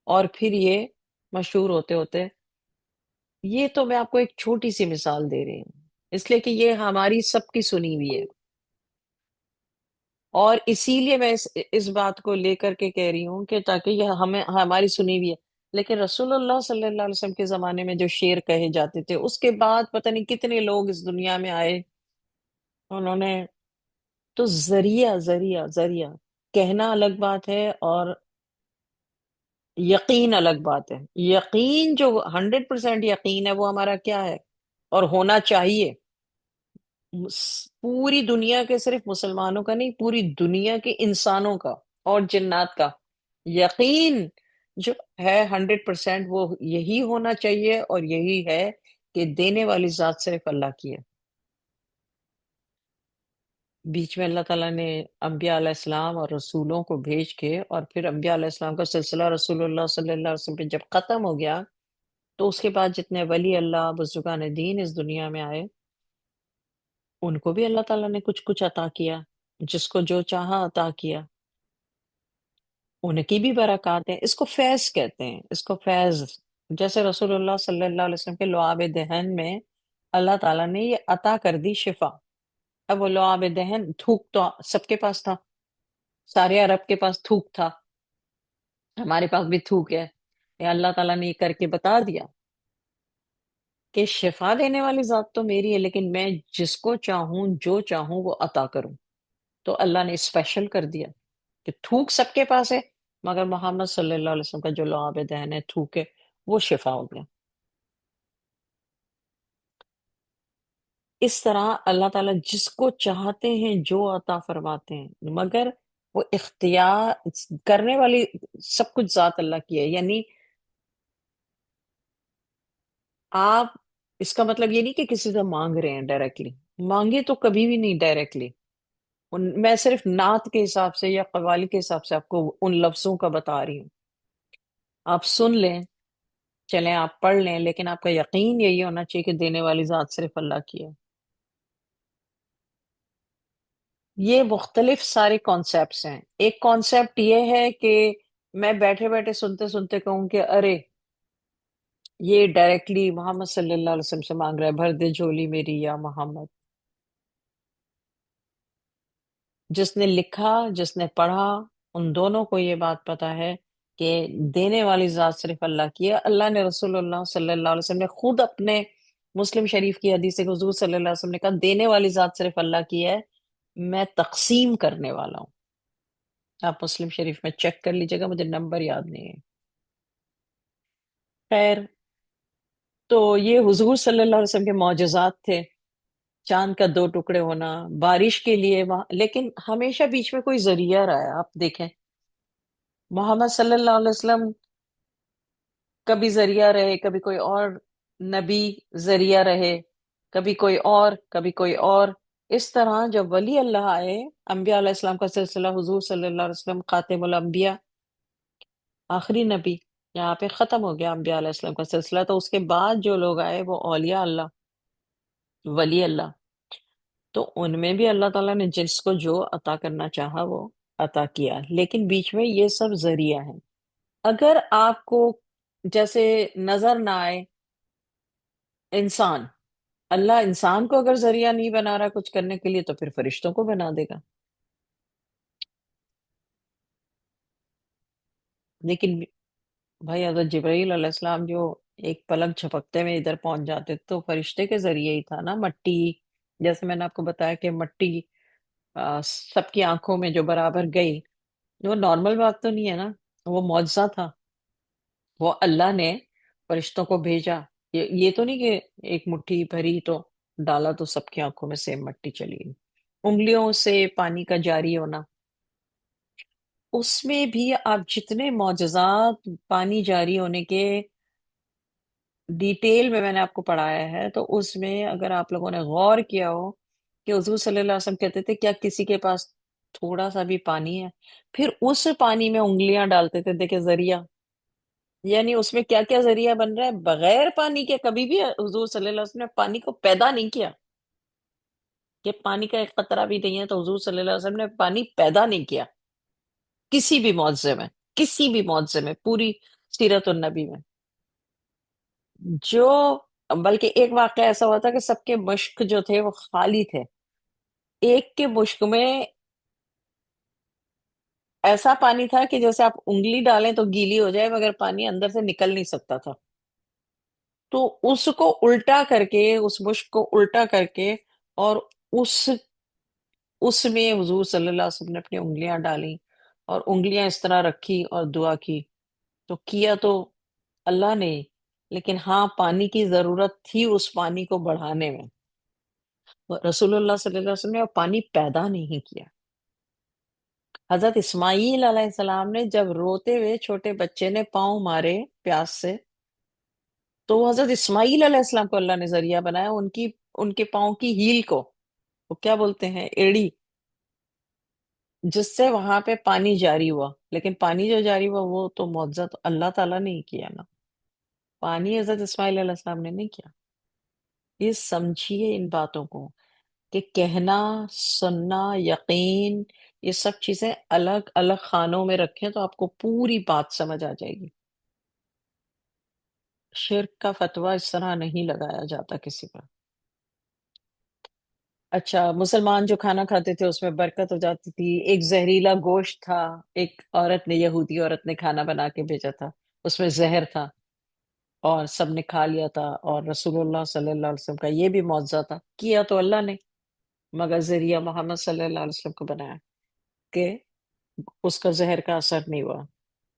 S1: اور پھر یہ مشہور ہوتے ہوتے، یہ تو میں آپ کو ایک چھوٹی سی مثال دے رہی ہوں، اس لیے کہ یہ ہماری سب کی سنی ہوئی ہے، اور اسی لیے میں اس بات کو لے کر کے کہہ رہی ہوں کہ تاکہ یہ ہمیں ہماری سنی ہوئی ہے، لیکن رسول اللہ صلی اللہ علیہ وسلم کے زمانے میں جو شعر کہے جاتے تھے، اس کے بعد پتہ نہیں کتنے لوگ اس دنیا میں آئے، انہوں نے، تو ذریعہ کہنا الگ بات ہے اور یقین الگ بات ہے۔ یقین جو 100% یقین ہے وہ ہمارا کیا ہے اور ہونا چاہیے، پوری دنیا کے، صرف مسلمانوں کا نہیں، پوری دنیا کے انسانوں کا اور جنات کا یقین جو ہے 100%، وہ یہی ہونا چاہیے، اور یہی ہے کہ دینے والی ذات صرف اللہ کی ہے۔ بیچ میں اللہ تعالیٰ نے انبیاء علیہ السلام اور رسولوں کو بھیج کے، اور پھر انبیاء علیہ السلام کا سلسلہ رسول اللہ صلی اللہ علیہ وسلم پہ جب ختم ہو گیا، تو اس کے بعد جتنے ولی اللہ بزرگان دین اس دنیا میں آئے، ان کو بھی اللہ تعالیٰ نے کچھ کچھ عطا کیا، جس کو جو چاہا عطا کیا، ان کی بھی برکات ہیں۔ اس کو فیض کہتے ہیں، اس کو فیض۔ جیسے رسول اللہ صلی اللہ علیہ وسلم کے لعاب دہن میں اللہ تعالیٰ نے یہ عطا کر دی شفا۔ اب وہ لعاب دہن، تھوک تو سب کے پاس تھا، سارے عرب کے پاس تھوک تھا، ہمارے پاس بھی تھوک ہے۔ یہ اللہ تعالیٰ نے یہ کر کے بتا دیا کہ شفا دینے والی ذات تو میری ہے، لیکن میں جس کو چاہوں جو چاہوں وہ عطا کروں۔ تو اللہ نے اسپیشل کر دیا کہ تھوک سب کے پاس ہے، مگر محمد صلی اللہ علیہ وسلم کا جو لعاب دہن ہے، تھوک ہے، وہ شفا ہو گیا۔ اس طرح اللہ تعالیٰ جس کو چاہتے ہیں جو عطا فرماتے ہیں، مگر وہ اختیار کرنے والی سب کچھ ذات اللہ کی ہے۔ یعنی آپ، اس کا مطلب یہ نہیں کہ کسی سے مانگ رہے ہیں ڈائریکٹلی، مانگے تو کبھی بھی نہیں ڈائریکٹلی۔ میں صرف نعت کے حساب سے یا قوالی کے حساب سے آپ کو ان لفظوں کا بتا رہی ہوں، آپ سن لیں، چلیں آپ پڑھ لیں، لیکن آپ کا یقین یہی ہونا چاہیے کہ دینے والی ذات صرف اللہ کی ہے۔ یہ مختلف سارے کانسیپٹس ہیں۔ ایک کانسیپٹ یہ ہے کہ میں بیٹھے بیٹھے سنتے سنتے کہوں کہ ارے یہ ڈائریکٹلی محمد صلی اللہ علیہ وسلم سے مانگ رہا ہے، بھر دے جھولی میری یا محمد۔ جس نے لکھا، جس نے پڑھا، ان دونوں کو یہ بات پتا ہے کہ دینے والی ذات صرف اللہ کی ہے۔ اللہ نے، رسول اللہ صلی اللہ علیہ وسلم نے خود اپنے مسلم شریف کی حدیث ہے کہ حضور صلی اللہ علیہ وسلم نے کہا دینے والی ذات صرف اللہ کی ہے، میں تقسیم کرنے والا ہوں۔ آپ مسلم شریف میں چیک کر لیجیے گا، مجھے نمبر یاد نہیں ہے۔ خیر، تو یہ حضور صلی اللہ علیہ وسلم کے معجزات تھے، چاند کا دو ٹکڑے ہونا، بارش کے لیے وہاں، لیکن ہمیشہ بیچ میں کوئی ذریعہ رہا ہے۔ آپ دیکھیں محمد صلی اللہ علیہ وسلم کبھی ذریعہ رہے، کبھی کوئی اور نبی ذریعہ رہے، کبھی کوئی اور، کبھی کوئی اور۔ اس طرح جب ولی اللہ آئے، انبیاء علیہ السلام کا سلسلہ، حضور صلی اللہ علیہ وسلم خاتم الانبیاء، آخری نبی، یہاں پہ ختم ہو گیا انبیاء علیہ السلام کا سلسلہ۔ تو اس کے بعد جو لوگ آئے وہ اولیاء اللہ، ولی اللہ، تو ان میں بھی اللہ تعالیٰ نے جس کو جو عطا کرنا چاہا وہ عطا کیا، لیکن بیچ میں یہ سب ذریعہ ہیں۔ اگر آپ کو جیسے نظر نہ آئے انسان، اللہ انسان کو اگر ذریعہ نہیں بنا رہا کچھ کرنے کے لیے، تو پھر فرشتوں کو بنا دے گا۔ لیکن بھائی حضرت جبرائیل علیہ السلام جو ایک پلک جھپکتے میں ادھر پہنچ جاتے تو فرشتے کے ذریعے ہی تھا نا۔ مٹی، جیسے میں نے آپ کو بتایا کہ مٹی سب کی آنکھوں میں جو برابر گئی، وہ نارمل بات تو نہیں ہے نا، وہ معجزہ تھا۔ وہ اللہ نے فرشتوں کو بھیجا، یہ تو نہیں کہ ایک مٹھی بھری تو ڈالا تو سب کی آنکھوں میں سیم مٹی چلی گئی۔ انگلیوں سے پانی کا جاری ہونا، اس میں بھی آپ جتنے معجزات پانی جاری ہونے کے ڈیٹیل میں نے آپ کو پڑھایا ہے، تو اس میں اگر آپ لوگوں نے غور کیا ہو کہ حضور صلی اللہ علیہ وسلم کہتے تھے کیا کسی کے پاس تھوڑا سا بھی پانی ہے، پھر اس پانی میں انگلیاں ڈالتے تھے، دیکھیں ذریعہ، یعنی اس میں کیا کیا ذریعہ بن رہا ہے بغیر پانی کے۔ کبھی بھی حضور صلی اللہ علیہ وسلم نے پانی کو پیدا نہیں کیا کہ پانی کا ایک قطرہ بھی نہیں ہے، تو حضور صلی اللہ علیہ وسلم نے پانی پیدا نہیں کیا کسی بھی معجزے میں، کسی بھی معجزے میں، پوری سیرت النبی میں۔ جو بلکہ ایک واقعہ ایسا ہوا تھا کہ سب کے مشک جو تھے وہ خالی تھے، ایک کے مشک میں ایسا پانی تھا کہ جیسے آپ انگلی ڈالیں تو گیلی ہو جائے، مگر پانی اندر سے نکل نہیں سکتا تھا۔ تو اس کو الٹا کر کے، اس مشک کو الٹا کر کے، اور اس اس میں حضور صلی اللہ علیہ وسلم نے اپنی انگلیاں ڈالی اور انگلیاں اس طرح رکھی اور دعا کی۔ تو کیا تو اللہ نے، لیکن ہاں پانی کی ضرورت تھی اس پانی کو بڑھانے میں۔ رسول اللہ صلی اللہ علیہ وسلم نے وہ پانی پیدا نہیں کیا۔ حضرت اسماعیل علیہ السلام نے جب روتے ہوئے چھوٹے بچے نے پاؤں مارے پیاس سے، تو حضرت اسماعیل علیہ السلام کو اللہ نے ذریعہ بنایا، ان کے پاؤں کی ہیل کو، وہ کیا بولتے ہیں، ایڑی، جس سے وہاں پہ پانی جاری ہوا۔ لیکن پانی جو جاری ہوا وہ تو معجزہ تو اللہ تعالیٰ نے ہی کیا نا۔ پانی حضرت اسماعیل علیہ السلام نے نہیں کیا. یہ سمجھیے ان باتوں کو کہ کہنا، سننا، یقین، یہ سب چیزیں الگ الگ خانوں میں رکھیں تو آپ کو پوری بات سمجھ آ جائے گی. شرک کا فتویٰ اس طرح نہیں لگایا جاتا کسی پر. اچھا، مسلمان جو کھانا کھاتے تھے اس میں برکت ہو جاتی تھی. ایک زہریلا گوشت تھا، ایک عورت نے، یہودی عورت نے کھانا بنا کے بھیجا تھا، اس میں زہر تھا اور سب نے کھا لیا تھا، اور رسول اللہ صلی اللہ علیہ وسلم کا یہ بھی معجزہ تھا. کیا تو اللہ نے، مگر ذریعہ محمد صلی اللہ علیہ وسلم کو بنایا کہ اس کا زہر کا اثر نہیں ہوا.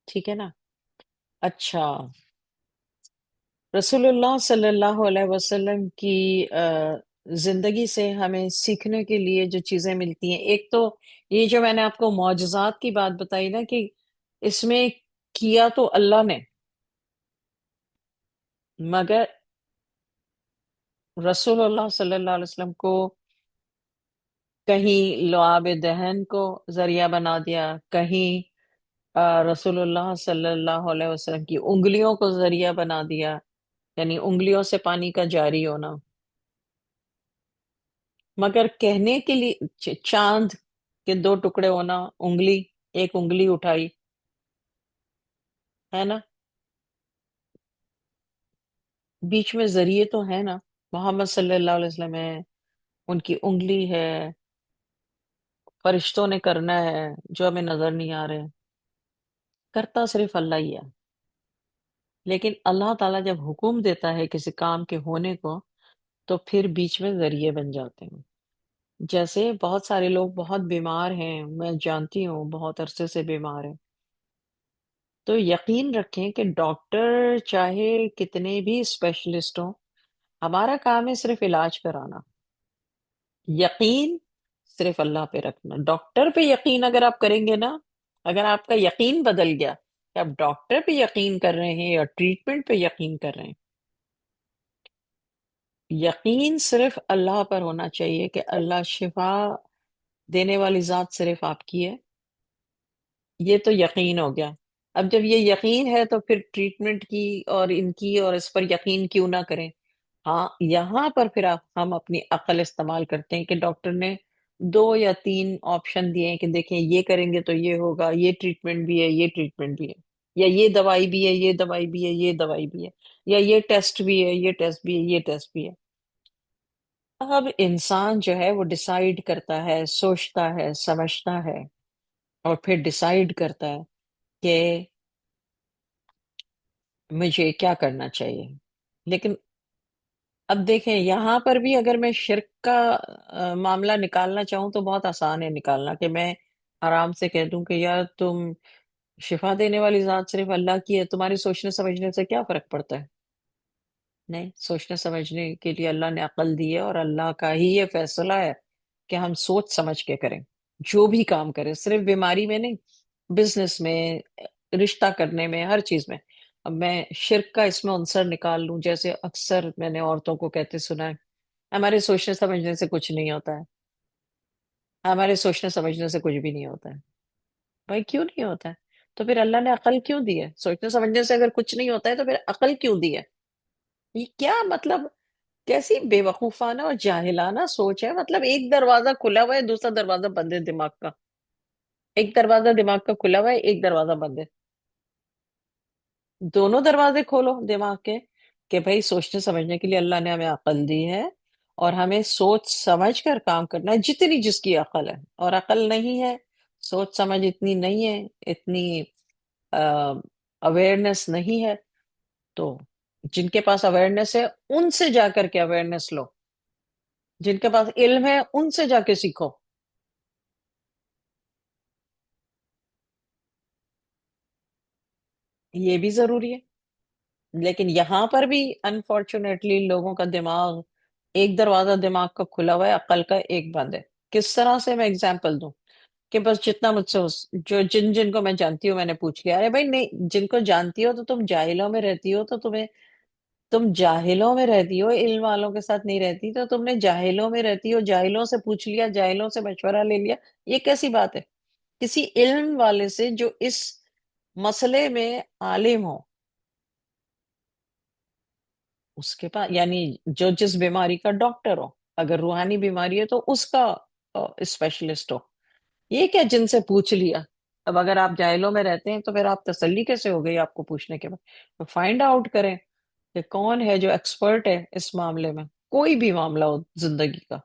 S1: ٹھیک ہے نا؟ اچھا، رسول اللہ صلی اللہ علیہ وسلم کی زندگی سے ہمیں سیکھنے کے لیے جو چیزیں ملتی ہیں، ایک تو یہ جو میں نے آپ کو معجزات کی بات بتائی نا، کہ اس میں کیا تو اللہ نے، مگر رسول اللہ صلی اللہ علیہ وسلم کو کہیں لعاب دہن کو ذریعہ بنا دیا، کہیں رسول اللہ صلی اللہ علیہ وسلم کی انگلیوں کو ذریعہ بنا دیا، یعنی انگلیوں سے پانی کا جاری ہونا. مگر کہنے کے لیے چاند کے دو ٹکڑے ہونا، انگلی، ایک انگلی اٹھائی، ہے نا؟ بیچ میں ذریعے تو ہے نا، محمد صلی اللہ علیہ وسلم ہے، ان کی انگلی ہے، فرشتوں نے کرنا ہے جو ہمیں نظر نہیں آ رہے. کرتا صرف اللہ ہی ہے. لیکن اللہ تعالیٰ جب حکم دیتا ہے کسی کام کے ہونے کو تو پھر بیچ میں ذریعے بن جاتے ہیں. جیسے بہت سارے لوگ بہت بیمار ہیں، میں جانتی ہوں بہت عرصے سے بیمار ہیں، تو یقین رکھیں کہ ڈاکٹر چاہے کتنے بھی اسپیشلسٹ ہوں، ہمارا کام ہے صرف علاج کرانا. یقین صرف اللہ پہ رکھنا. ڈاکٹر پہ یقین اگر آپ کریں گے نا، اگر آپ کا یقین بدل گیا کہ آپ ڈاکٹر پہ یقین کر رہے ہیں یا ٹریٹمنٹ پہ یقین کر رہے ہیں، یقین صرف اللہ پر ہونا چاہیے کہ اللہ شفا دینے والی ذات صرف آپ کی ہے. یہ تو یقین ہو گیا. اب جب یہ یقین ہے تو پھر ٹریٹمنٹ کی اور ان کی اور اس پر یقین کیوں نہ کریں. ہاں، یہاں پر پھر ہم اپنی عقل استعمال کرتے ہیں کہ ڈاکٹر نے 2 یا 3 آپشن دیے ہیں کہ دیکھیں یہ کریں گے تو یہ ہوگا، یہ ٹریٹمنٹ بھی ہے، یہ ٹریٹمنٹ بھی ہے، یا یہ دوائی بھی ہے، یہ دوائی بھی ہے، یہ دوائی بھی ہے، یا یہ ٹیسٹ بھی ہے، یہ ٹیسٹ بھی ہے، یہ ٹیسٹ بھی ہے. اب انسان جو ہے وہ ڈیسائیڈ کرتا ہے، سوچتا ہے، سمجھتا ہے، اور پھر ڈیسائیڈ کرتا ہے کہ مجھے کیا کرنا چاہیے. لیکن اب دیکھیں یہاں پر بھی اگر میں شرک کا معاملہ نکالنا چاہوں تو بہت آسان ہے نکالنا، کہ میں آرام سے کہہ دوں کہ یار تم، شفا دینے والی ذات صرف اللہ کی ہے، تمہاری سوچنے سمجھنے سے کیا فرق پڑتا ہے. نہیں، سوچنے سمجھنے کے لیے اللہ نے عقل دی ہے، اور اللہ کا ہی یہ فیصلہ ہے کہ ہم سوچ سمجھ کے کریں جو بھی کام کریں، صرف بیماری میں نہیں، بزنس میں، رشتہ کرنے میں، ہر چیز میں. اب میں شرک کا اس میں عنصر نکال لوں، جیسے اکثر میں نے عورتوں کو کہتے سنا ہے، ہمارے سوچنے سمجھنے سے کچھ نہیں ہوتا ہے، ہمارے سوچنے سمجھنے سے کچھ بھی نہیں ہوتا ہے. بھائی کیوں نہیں ہوتا ہے؟ تو پھر اللہ نے عقل کیوں دی ہے؟ سوچنے سمجھنے سے اگر کچھ نہیں ہوتا ہے تو پھر عقل کیوں دی ہے؟ یہ کیا مطلب، کیسی بے وقوفانہ اور جاہلانہ سوچ ہے. مطلب ایک دروازہ کھلا ہوا ہے، دوسرا دروازہ بند ہے دماغ کا. ایک دروازہ دماغ کا کھلا ہوا ہے، ایک دروازہ بند ہے. دونوں دروازے کھولو دماغ کے، کہ بھئی سوچنے سمجھنے کے لیے اللہ نے ہمیں عقل دی ہے، اور ہمیں سوچ سمجھ کر کام کرنا ہے جتنی جس کی عقل ہے. اور عقل نہیں ہے، سوچ سمجھ اتنی نہیں ہے، اتنی اویئرنیس نہیں ہے، تو جن کے پاس اویئرنیس ہے ان سے جا کر کے اویئرنیس لو، جن کے پاس علم ہے ان سے جا کے سیکھو. یہ بھی ضروری ہے. لیکن یہاں پر بھی انفارچونیٹلی لوگوں کا دماغ، ایک دروازہ دماغ کا کھلا ہوا ہے، عقل کا ایک بند ہے. کس طرح سے میں اگزامپل دوں؟ کہ بس جتنا مجھ سے جو جن جن کو میں جانتی ہوں میں نے پوچھ لیا. ارے بھائی نہیں، جن کو جانتی ہو تو تم جاہلوں میں رہتی ہو، تو تم جاہلوں میں رہتی ہو، علم والوں کے ساتھ نہیں رہتی، تو تم نے جاہلوں میں رہتی ہو، جاہلوں سے پوچھ لیا، جاہلوں سے مشورہ لے لیا. یہ کیسی بات ہے؟ کسی علم والے سے جو اس مسئلے میں عالم ہو. اس کے پاس، یعنی جو جس بیماری کا ڈاکٹر ہو، اگر روحانی بیماری ہے تو اس کا اسپیشلسٹ ہو. یہ کیا جن سے پوچھ لیا؟ اب اگر آپ جائلوں میں رہتے ہیں تو پھر آپ تسلی کیسے ہو گئی آپ کو پوچھنے کے بعد؟ فائنڈ آؤٹ کریں کہ کون ہے جو ایکسپرٹ ہے اس معاملے میں، کوئی بھی معاملہ ہو زندگی کا.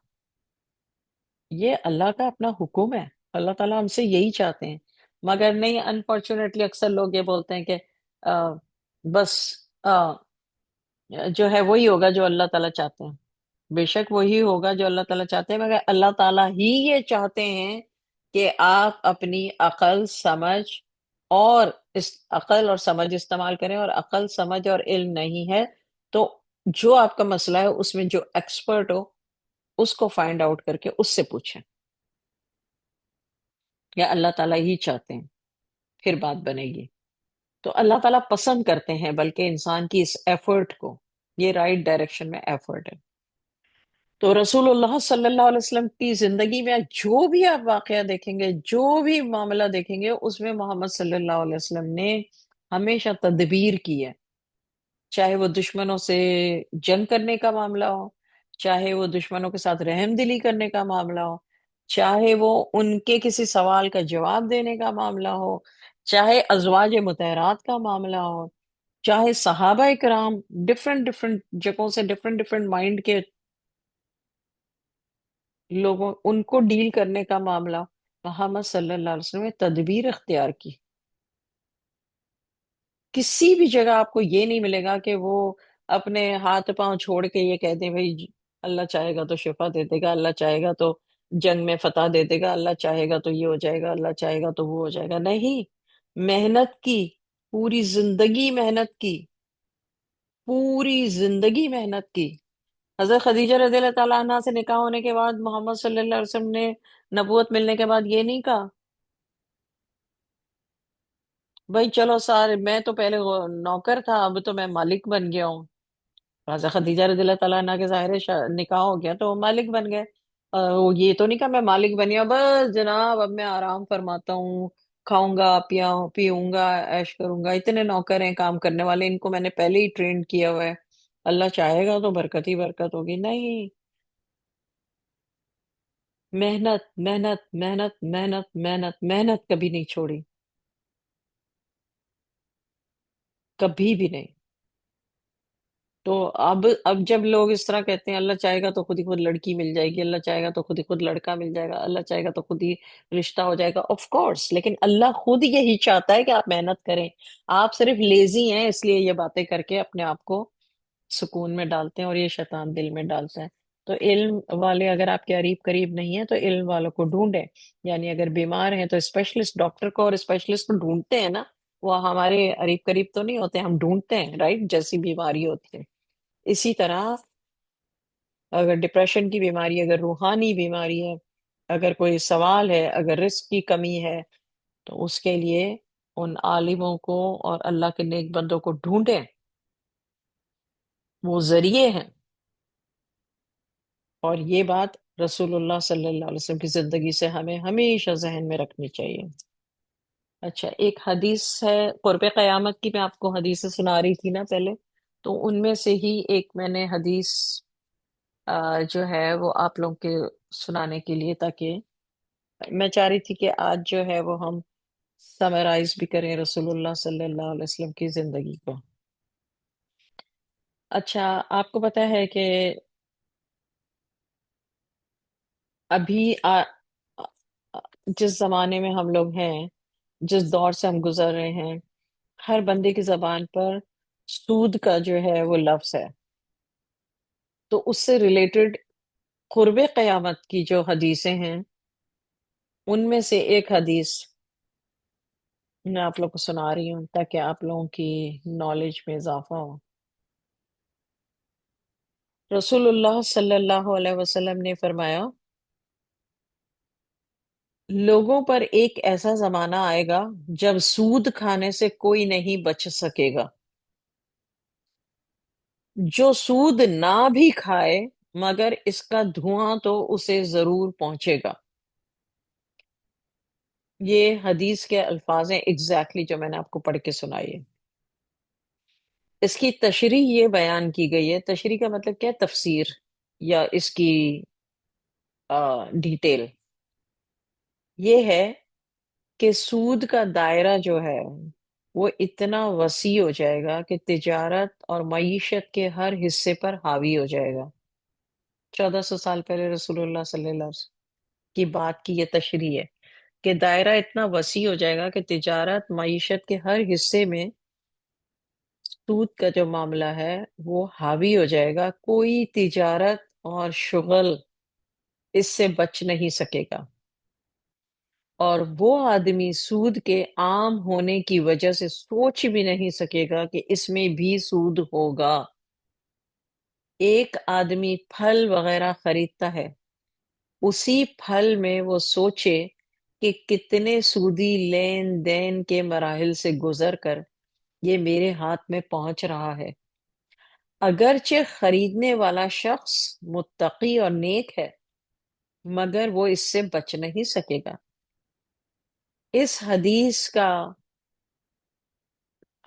S1: یہ اللہ کا اپنا حکم ہے. اللہ تعالیٰ ہم سے یہی چاہتے ہیں. مگر نہیں، انفارچونیٹلی اکثر لوگ یہ بولتے ہیں کہ آ، بس آ، جو ہے وہی ہوگا جو اللہ تعالیٰ چاہتے ہیں. بے شک وہی ہوگا جو اللہ تعالیٰ چاہتے ہیں، مگر اللہ تعالیٰ ہی یہ چاہتے ہیں کہ آپ اپنی عقل سمجھ اور اس عقل اور سمجھ استعمال کریں. اور عقل سمجھ اور علم نہیں ہے تو جو آپ کا مسئلہ ہے اس میں جو ایکسپرٹ ہو اس کو فائنڈ آؤٹ کر کے اس سے پوچھیں. یا اللہ تعالیٰ ہی چاہتے ہیں پھر بات بنے گی. تو اللہ تعالیٰ پسند کرتے ہیں بلکہ انسان کی اس ایفرٹ کو. یہ رائٹ ڈائریکشن میں ایفرٹ ہے. تو رسول اللہ صلی اللہ علیہ وسلم کی زندگی میں جو بھی آپ واقعہ دیکھیں گے، جو بھی معاملہ دیکھیں گے، اس میں محمد صلی اللہ علیہ وسلم نے ہمیشہ تدبیر کی ہے. چاہے وہ دشمنوں سے جنگ کرنے کا معاملہ ہو، چاہے وہ دشمنوں کے ساتھ رحم دلی کرنے کا معاملہ ہو، چاہے وہ ان کے کسی سوال کا جواب دینے کا معاملہ ہو، چاہے ازواج مطہرات کا معاملہ ہو، چاہے صحابہ کرام ڈفرینٹ ڈفرینٹ جگہوں سے ڈفرینٹ ڈفرینٹ مائنڈ کے لوگوں ان کو ڈیل کرنے کا معاملہ، محمد صلی اللہ علیہ وسلم نے تدبیر اختیار کی. کسی بھی جگہ آپ کو یہ نہیں ملے گا کہ وہ اپنے ہاتھ پاؤں چھوڑ کے یہ کہتے ہیں بھائی اللہ چاہے گا تو شفا دے دے گا، اللہ چاہے گا تو جنگ میں فتح دے دے گا، اللہ چاہے گا تو یہ ہو جائے گا، اللہ چاہے گا تو وہ ہو جائے گا. نہیں، محنت کی، پوری زندگی محنت کی، پوری زندگی محنت کی. حضرت خدیجہ رضی اللہ تعالیٰ عنہ سے نکاح ہونے کے بعد محمد صلی اللہ علیہ وسلم نے نبوت ملنے کے بعد یہ نہیں کہا بھائی چلو سارے، میں تو پہلے وہ نوکر تھا، اب تو میں مالک بن گیا ہوں. حضرت خدیجہ رضی اللہ تعالیٰ عنہ کے ظاہر نکاح ہو گیا تو وہ مالک بن گئے. وہ یہ تو نہیں کہا میں مالک بن گیا بس جناب اب میں آرام فرماتا ہوں، کھاؤں گا پیوں گا عیش کروں گا، اتنے نوکر ہیں کام کرنے والے، ان کو میں نے پہلے ہی ٹرینڈ کیا ہوا ہے، اللہ چاہے گا تو برکت ہی برکت ہوگی. نہیں، محنت محنت محنت محنت محنت محنت کبھی نہیں چھوڑی، کبھی بھی نہیں. تو اب جب لوگ اس طرح کہتے ہیں اللہ چاہے گا تو خود ہی خود لڑکی مل جائے گی، اللہ چاہے گا تو خود ہی خود لڑکا مل جائے گا، اللہ چاہے گا تو خود ہی رشتہ ہو جائے گا، آف کورس، لیکن اللہ خود یہی چاہتا ہے کہ آپ محنت کریں. آپ صرف لیزی ہیں اس لیے یہ باتیں کر کے اپنے آپ کو سکون میں ڈالتے ہیں اور یہ شیطان دل میں ڈالتا ہے. تو علم والے اگر آپ کے قریب قریب نہیں ہیں تو علم والوں کو ڈھونڈیں. یعنی اگر بیمار ہیں تو اسپیشلسٹ ڈاکٹر کو اور اسپیشلسٹ کو ڈھونڈتے ہیں نا، وہ ہمارے قریب قریب تو نہیں ہوتے، ہم ڈھونڈتے ہیں، رائٹ، جیسی بیماری ہوتی ہے. اسی طرح اگر ڈپریشن کی بیماری، اگر روحانی بیماری ہے، اگر کوئی سوال ہے، اگر رزق کی کمی ہے، تو اس کے لیے ان عالموں کو اور اللہ کے نیک بندوں کو ڈھونڈیں، وہ ذریعے ہیں. اور یہ بات رسول اللہ صلی اللہ علیہ وسلم کی زندگی سے ہمیں ہمیشہ ذہن میں رکھنی چاہیے. اچھا، ایک حدیث ہے قرب قیامت کی، میں آپ کو حدیث سنا رہی تھی نا پہلے، تو ان میں سے ہی ایک میں نے حدیث جو ہے وہ آپ لوگوں کے سنانے کے لیے، تاکہ میں چاہ رہی تھی کہ آج جو ہے وہ ہم سمرائز بھی کریں رسول اللہ صلی اللہ علیہ وسلم کی زندگی کو. اچھا، آپ کو پتا ہے کہ ابھی جس زمانے میں ہم لوگ ہیں، جس دور سے ہم گزر رہے ہیں، ہر بندے کی زبان پر سود کا جو ہے وہ لفظ ہے. تو اس سے ریلیٹڈ قرب قیامت کی جو حدیثیں ہیں، ان میں سے ایک حدیث میں آپ لوگ کو سنا رہی ہوں تاکہ آپ لوگوں کی نالج میں اضافہ ہو. رسول اللہ صلی اللہ علیہ وسلم نے فرمایا، لوگوں پر ایک ایسا زمانہ آئے گا جب سود کھانے سے کوئی نہیں بچ سکے گا. جو سود نہ بھی کھائے مگر اس کا دھواں تو اسے ضرور پہنچے گا. یہ حدیث کے الفاظ ہیں ایگزیکٹلی جو میں نے آپ کو پڑھ کے سنائی ہے. اس کی تشریح یہ بیان کی گئی ہے، تشریح کا مطلب کیا ہے؟ تفسیر یا اس کی ڈیٹیل یہ ہے کہ سود کا دائرہ جو ہے وہ اتنا وسیع ہو جائے گا کہ تجارت اور معیشت کے ہر حصے پر حاوی ہو جائے گا۔ 1400 سال پہلے رسول اللہ صلی اللہ علیہ وسلم کی بات کی یہ تشریح ہے کہ دائرہ اتنا وسیع ہو جائے گا کہ تجارت معیشت کے ہر حصے میں سود کا جو معاملہ ہے وہ حاوی ہو جائے گا، کوئی تجارت اور شغل اس سے بچ نہیں سکے گا، اور وہ آدمی سود کے عام ہونے کی وجہ سے سوچ بھی نہیں سکے گا کہ اس میں بھی سود ہوگا۔ ایک آدمی پھل وغیرہ خریدتا ہے، اسی پھل میں وہ سوچے کہ کتنے سودی لین دین کے مراحل سے گزر کر یہ میرے ہاتھ میں پہنچ رہا ہے۔ اگرچہ خریدنے والا شخص متقی اور نیک ہے، مگر وہ اس سے بچ نہیں سکے گا۔ اس حدیث کا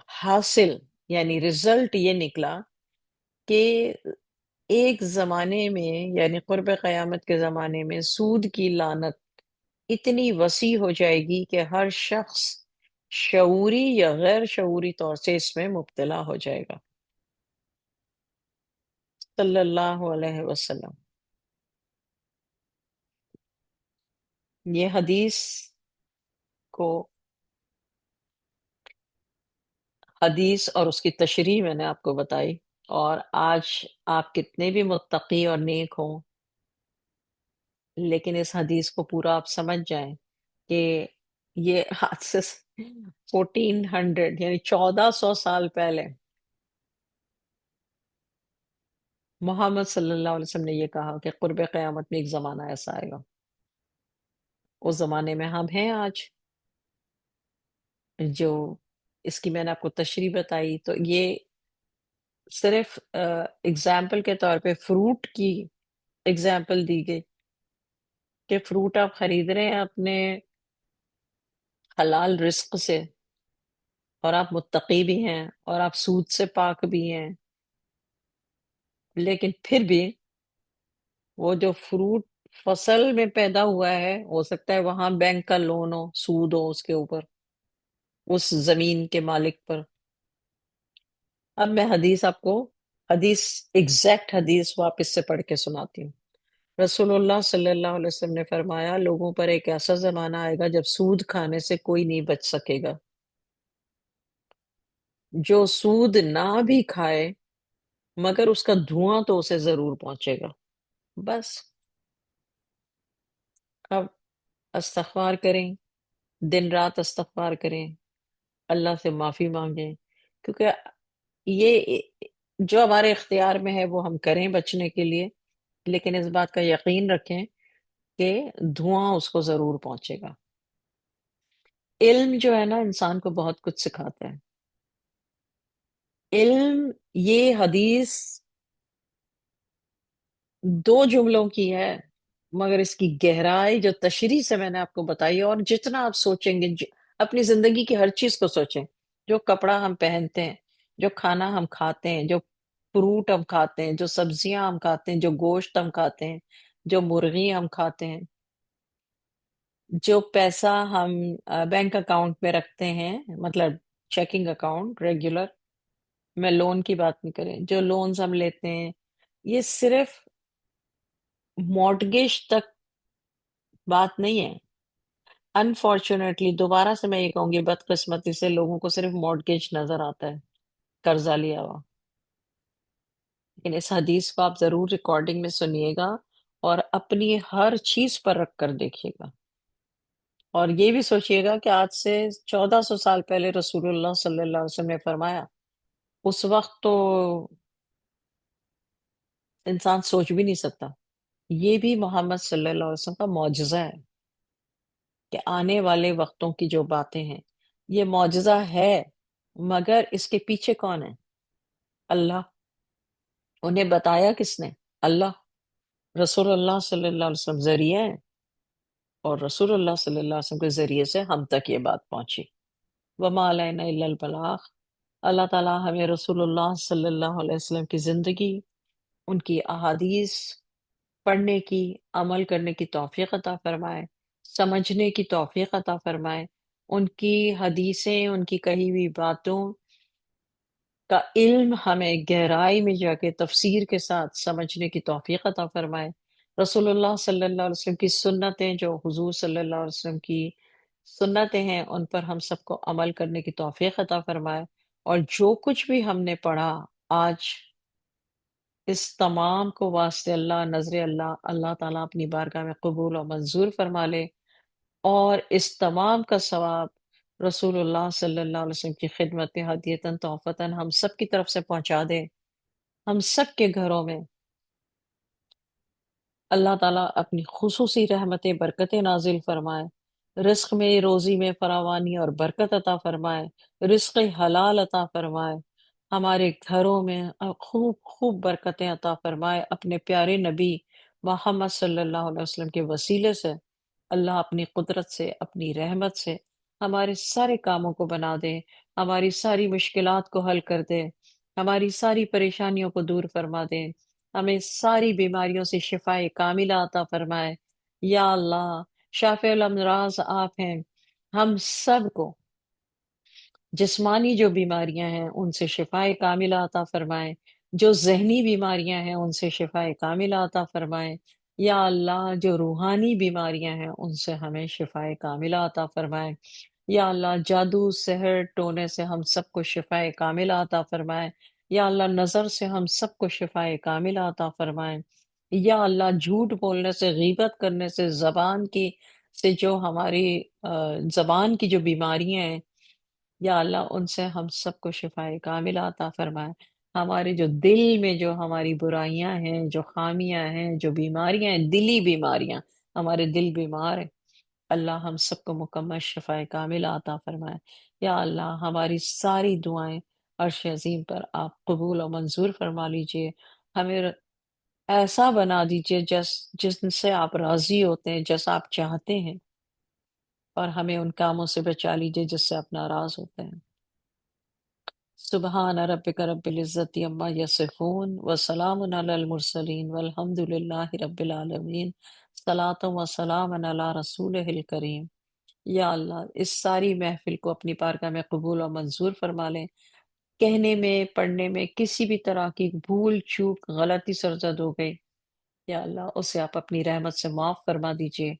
S1: حاصل یعنی رزلٹ یہ نکلا کہ ایک زمانے میں یعنی قرب قیامت کے زمانے میں سود کی لعنت اتنی وسیع ہو جائے گی کہ ہر شخص شعوری یا غیر شعوری طور سے اس میں مبتلا ہو جائے گا۔ صلی اللہ علیہ وسلم۔ یہ حدیث کو حدیث اور اس کی تشریح میں نے آپ کو بتائی، اور آج آپ کتنے بھی متقی اور نیک ہوں، لیکن اس حدیث کو پورا آپ سمجھ جائیں کہ یہ آج سے 1400 یعنی 1400 سال پہلے محمد صلی اللہ علیہ وسلم نے یہ کہا کہ قرب قیامت میں ایک زمانہ ایسا آئے گا۔ اس زمانے میں ہم ہیں آج، جو اس کی میں نے آپ کو تشریح بتائی، تو یہ صرف اگزامپل کے طور پہ فروٹ کی اگزامپل دی گئی کہ فروٹ آپ خرید رہے ہیں اپنے حلال رزق سے، اور آپ متقی بھی ہیں اور آپ سود سے پاک بھی ہیں، لیکن پھر بھی وہ جو فروٹ فصل میں پیدا ہوا ہے، ہو سکتا ہے وہاں بینک کا لون ہو، سود ہو اس کے اوپر، اس زمین کے مالک پر۔ اب میں حدیث آپ کو حدیث ایگزیکٹ حدیث واپس سے پڑھ کے سناتی ہوں۔ رسول اللہ صلی اللہ علیہ وسلم نے فرمایا، لوگوں پر ایک ایسا زمانہ آئے گا جب سود کھانے سے کوئی نہیں بچ سکے گا۔ جو سود نہ بھی کھائے مگر اس کا دھواں تو اسے ضرور پہنچے گا۔ بس اب استغفار کریں، دن رات استغفار کریں، اللہ سے معافی مانگیں، کیونکہ یہ جو ہمارے اختیار میں ہے وہ ہم کریں بچنے کے لیے، لیکن اس بات کا یقین رکھیں کہ دھواں اس کو ضرور پہنچے گا۔ علم جو ہے نا انسان کو بہت کچھ سکھاتا ہے۔ علم، یہ حدیث 2 جملوں کی ہے، مگر اس کی گہرائی جو تشریح سے میں نے آپ کو بتائی ہے، اور جتنا آپ سوچیں گے، اپنی زندگی کی ہر چیز کو سوچیں، جو کپڑا ہم پہنتے ہیں، جو کھانا ہم کھاتے ہیں، جو فروٹ ہم کھاتے ہیں، جو سبزیاں ہم کھاتے ہیں، جو گوشت ہم کھاتے ہیں، جو مرغی ہم کھاتے ہیں، جو پیسہ ہم بینک اکاؤنٹ میں رکھتے ہیں، مطلب چیکنگ اکاؤنٹ ریگولر، میں لون کی بات نہیں کریں، جو لونز ہم لیتے ہیں، یہ صرف مارٹگیج تک بات نہیں ہے۔ انفارچونیٹلی دوبارہ سے میں یہ کہوں گی، بدقسمتی سے لوگوں کو صرف مارٹگیج نظر آتا ہے، قرضہ لیا ہوا، لیکن اس حدیث کو آپ ضرور ریکارڈنگ میں سنیے گا اور اپنی ہر چیز پر رکھ کر دیکھیے گا، اور یہ بھی سوچیے گا کہ آج سے 1400 سال پہلے رسول اللہ صلی اللہ علیہ وسلم نے فرمایا، اس وقت تو انسان سوچ بھی نہیں سکتا۔ یہ بھی محمد صلی اللہ علیہ وسلم کا معجزہ ہے کہ آنے والے وقتوں کی جو باتیں ہیں یہ معجزہ ہے، مگر اس کے پیچھے کون ہے؟ اللہ۔ انہیں بتایا کس نے؟ اللہ۔ رسول اللہ صلی اللہ علیہ وسلم ذریعہ ہے، اور رسول اللہ صلی اللہ علیہ وسلم کے ذریعے سے ہم تک یہ بات پہنچی۔ وما علینا الا البلاغ، اللہ تعالیٰ ہمیں رسول اللہ صلی اللہ علیہ وسلم کی زندگی، ان کی احادیث پڑھنے کی، عمل کرنے کی توفیق عطا فرمائے، سمجھنے کی توفیق عطا فرمائے، ان کی حدیثیں، ان کی کہی ہوئی باتوں کا علم ہمیں گہرائی میں جا کے تفسیر کے ساتھ سمجھنے کی توفیق عطا فرمائے۔ رسول اللہ صلی اللہ علیہ وسلم کی سنتیں، جو حضور صلی اللہ علیہ وسلم کی سنتیں ہیں، ان پر ہم سب کو عمل کرنے کی توفیق عطا فرمائے، اور جو کچھ بھی ہم نے پڑھا آج، اس تمام کو واسطے اللہ، نظر اللہ، اللہ تعالیٰ اپنی بارگاہ میں قبول و منظور فرما لے، اور اس تمام کا ثواب رسول اللہ صلی اللہ علیہ وسلم کی خدمت میں ہدیتاً تحفتاً ہم سب کی طرف سے پہنچا دے، ہم سب کے گھروں میں اللہ تعالیٰ اپنی خصوصی رحمتیں، برکتیں نازل فرمائے، رزق میں، روزی میں فراوانی اور برکت عطا فرمائے، رزق حلال عطا فرمائے، ہمارے گھروں میں خوب خوب برکتیں عطا فرمائے، اپنے پیارے نبی محمد صلی اللہ علیہ وسلم کے وسیلے سے اللہ اپنی قدرت سے، اپنی رحمت سے ہمارے سارے کاموں کو بنا دے، ہماری ساری مشکلات کو حل کر دے، ہماری ساری پریشانیوں کو دور فرما دے، ہمیں ساری بیماریوں سے شفا کاملہ عطا فرمائے۔ یا اللہ، شافی الامراض آپ ہیں، ہم سب کو جسمانی جو بیماریاں ہیں ان سے شفا کاملہ عطا فرمائے، جو ذہنی بیماریاں ہیں ان سے شفا کاملہ عطا فرمائے۔ یا اللہ، جو روحانی بیماریاں ہیں ان سے ہمیں شفا کاملہ عطا فرمائے۔ یا اللہ، جادو، سحر، ٹونے سے ہم سب کو شفا کاملہ عطا فرمائے۔ یا اللہ، نظر سے ہم سب کو شفا کاملہ عطا فرمائے۔ یا اللہ، جھوٹ بولنے سے، غیبت کرنے سے، زبان کی سے جو ہماری زبان کی جو بیماریاں ہیں، یا اللہ ان سے ہم سب کو شفا کاملہ عطا فرمائے۔ ہمارے جو دل میں جو ہماری برائیاں ہیں، جو خامیاں ہیں، جو بیماریاں ہیں، دلی بیماریاں، ہمارے دل بیمار ہیں، اللہ ہم سب کو مکمل شفا کاملہ عطا فرمائے۔ یا اللہ، ہماری ساری دعائیں عرش عظیم پر آپ قبول و منظور فرما لیجئے، ہمیں ایسا بنا دیجئے جن سے آپ راضی ہوتے ہیں، جیسا آپ چاہتے ہیں، اور ہمیں ان کاموں سے بچا لیجئے جس سے آپ ناراض ہوتے ہیں۔ سبحان ربک رب العزت عما یصفون وسلام علی المرسلین والحمد للہ رب العالمین، صلاۃ و سلام علی رسولہ الکریم۔ یا اللہ، اس ساری محفل کو اپنی بارگاہ میں قبول و منظور فرما لیں، کہنے میں، پڑھنے میں کسی بھی طرح کی بھول چوک، غلطی سرزد ہو گئی، یا اللہ اسے آپ اپنی رحمت سے معاف فرما دیجئے،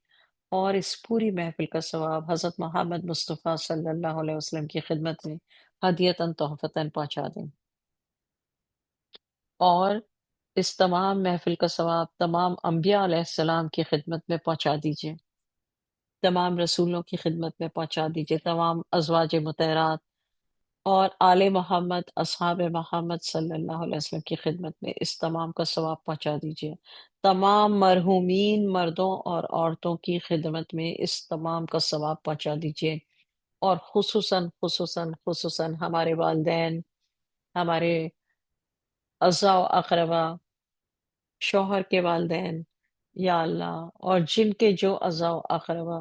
S1: اور اس پوری محفل کا ثواب حضرت محمد مصطفیٰ صلی اللہ علیہ وسلم کی خدمت میں ہدیتاً تحفتاً پہنچا دیں، اور اس تمام محفل کا ثواب تمام انبیاء علیہ السلام کی خدمت میں پہنچا دیجئے، تمام رسولوں کی خدمت میں پہنچا دیجئے، تمام ازواج مطہرات اور آل محمد، اصحاب محمد صلی اللہ علیہ وسلم کی خدمت میں اس تمام کا ثواب پہنچا دیجئے، تمام مرحومین مردوں اور عورتوں کی خدمت میں اس تمام کا ثواب پہنچا دیجئے، اور خصوصاً خصوصاً خصوصاً ہمارے والدین، ہمارے اعزاء و اقربا، شوہر کے والدین، یا اللہ، اور جن کے جو اعزاء و اقربا،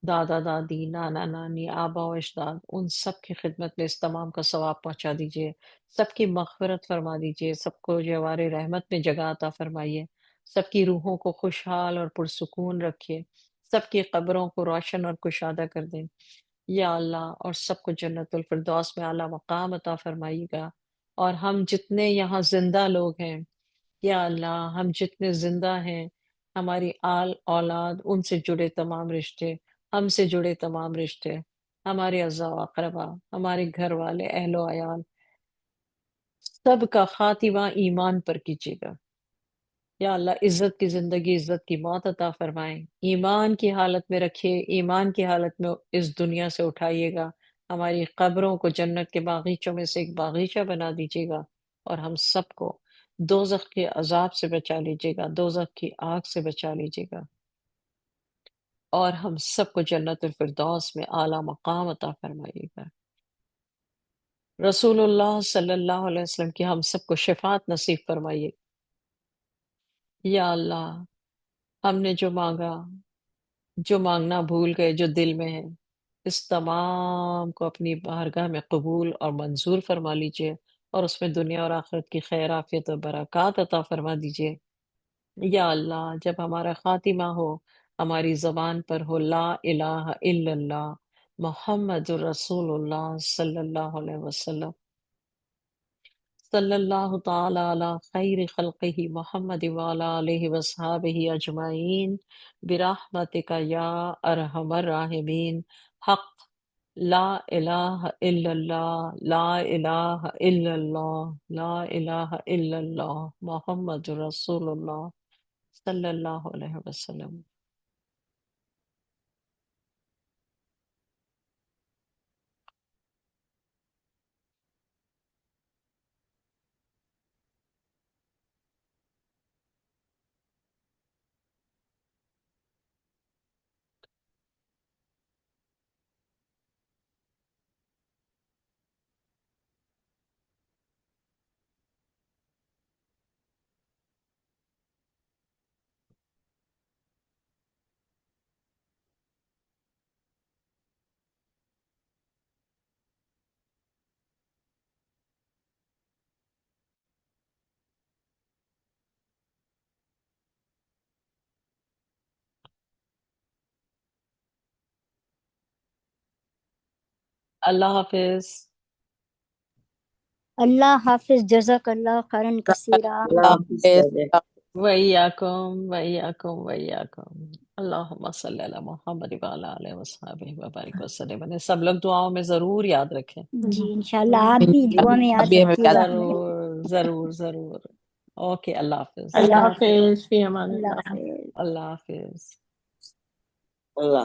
S1: دادا دادی، نانا نانی، آبا و اجداد، ان سب کی خدمت میں اس تمام کا ثواب پہنچا دیجئے، سب کی مغفرت فرما دیجئے، سب کو جوار رحمت میں جگہ عطا فرمائیے، سب کی روحوں کو خوشحال اور پرسکون رکھیے، سب کی قبروں کو روشن اور کشادہ کر دیں، یا اللہ، اور سب کو جنت الفردوس میں اعلیٰ مقام عطا فرمائیے گا، اور ہم جتنے یہاں زندہ لوگ ہیں، یا اللہ، ہم جتنے زندہ ہیں، ہماری آل اولاد، ان سے جڑے تمام رشتے، ہم سے جڑے تمام رشتے، ہمارے اعزاء و اقربا، ہمارے گھر والے، اہل و عیال، سب کا خاتمہ ایمان پر کیجیے گا، یا اللہ، عزت کی زندگی، عزت کی موت عطا فرمائیں، ایمان کی حالت میں رکھیے، ایمان کی حالت میں اس دنیا سے اٹھائیے گا، ہماری قبروں کو جنت کے باغیچوں میں سے ایک باغیچہ بنا دیجیے گا، اور ہم سب کو دوزخ کے عذاب سے بچا لیجیے گا، دوزخ کی آگ سے بچا لیجیے گا، اور ہم سب کو جنت الفردوس میں اعلیٰ مقام عطا فرمائیے گا۔ رسول اللہ صلی اللہ علیہ وسلم کی ہم سب کو شفاعت نصیب فرمائیے، یا اللہ، ہم نے جو مانگا، جو مانگنا بھول گئے، جو دل میں ہے، اس تمام کو اپنی بارگاہ میں قبول اور منظور فرما لیجئے، اور اس میں دنیا اور آخرت کی خیر عافیت و برکات عطا فرما دیجئے۔ یا اللہ، جب ہمارا خاتمہ ہو، ہماری زبان پر ہو لا الہ الا اللہ محمد الرسول اللہ صلی اللہ علیہ وسلم، صلی اللہ تعالی علی خیر خلقہ محمد وعلی آلہ وصحابہ اجمعین برحمتک یا ارحم الراحمین۔ حق لا الہ الا اللہ، لا الہ الا اللہ، لا الہ الا اللہ محمد رسول اللہ صلی اللہ علیہ وسلم۔ اللہ حافظ۔
S2: اللہ حافظ، جزاک اللہ خیرن کثیرہ۔
S3: اللہ حافظ۔
S1: وَإِيَّاكُمْ وَإِيَّاكُمْ وَإِيَّاكُمْ اللہم صلی علی محمد وعلی آلہ وصحبہ وبارک وسلم۔ سب لوگ دعاؤں میں ضرور یاد رکھیں۔
S2: جی انشاءاللہ آپ بھی دعا میں
S3: اب
S2: یاد
S3: بھی ہمیں
S2: رکھیے گا ہمیں۔
S1: ضرور ضرور ضرور۔ اوکے، اللہ حافظ۔
S3: اللہ
S2: اللہ
S3: حافظ، فی امان
S2: اللہ
S3: اللہ۔
S2: حافظ۔
S1: اللہ حافظ۔
S3: اللہ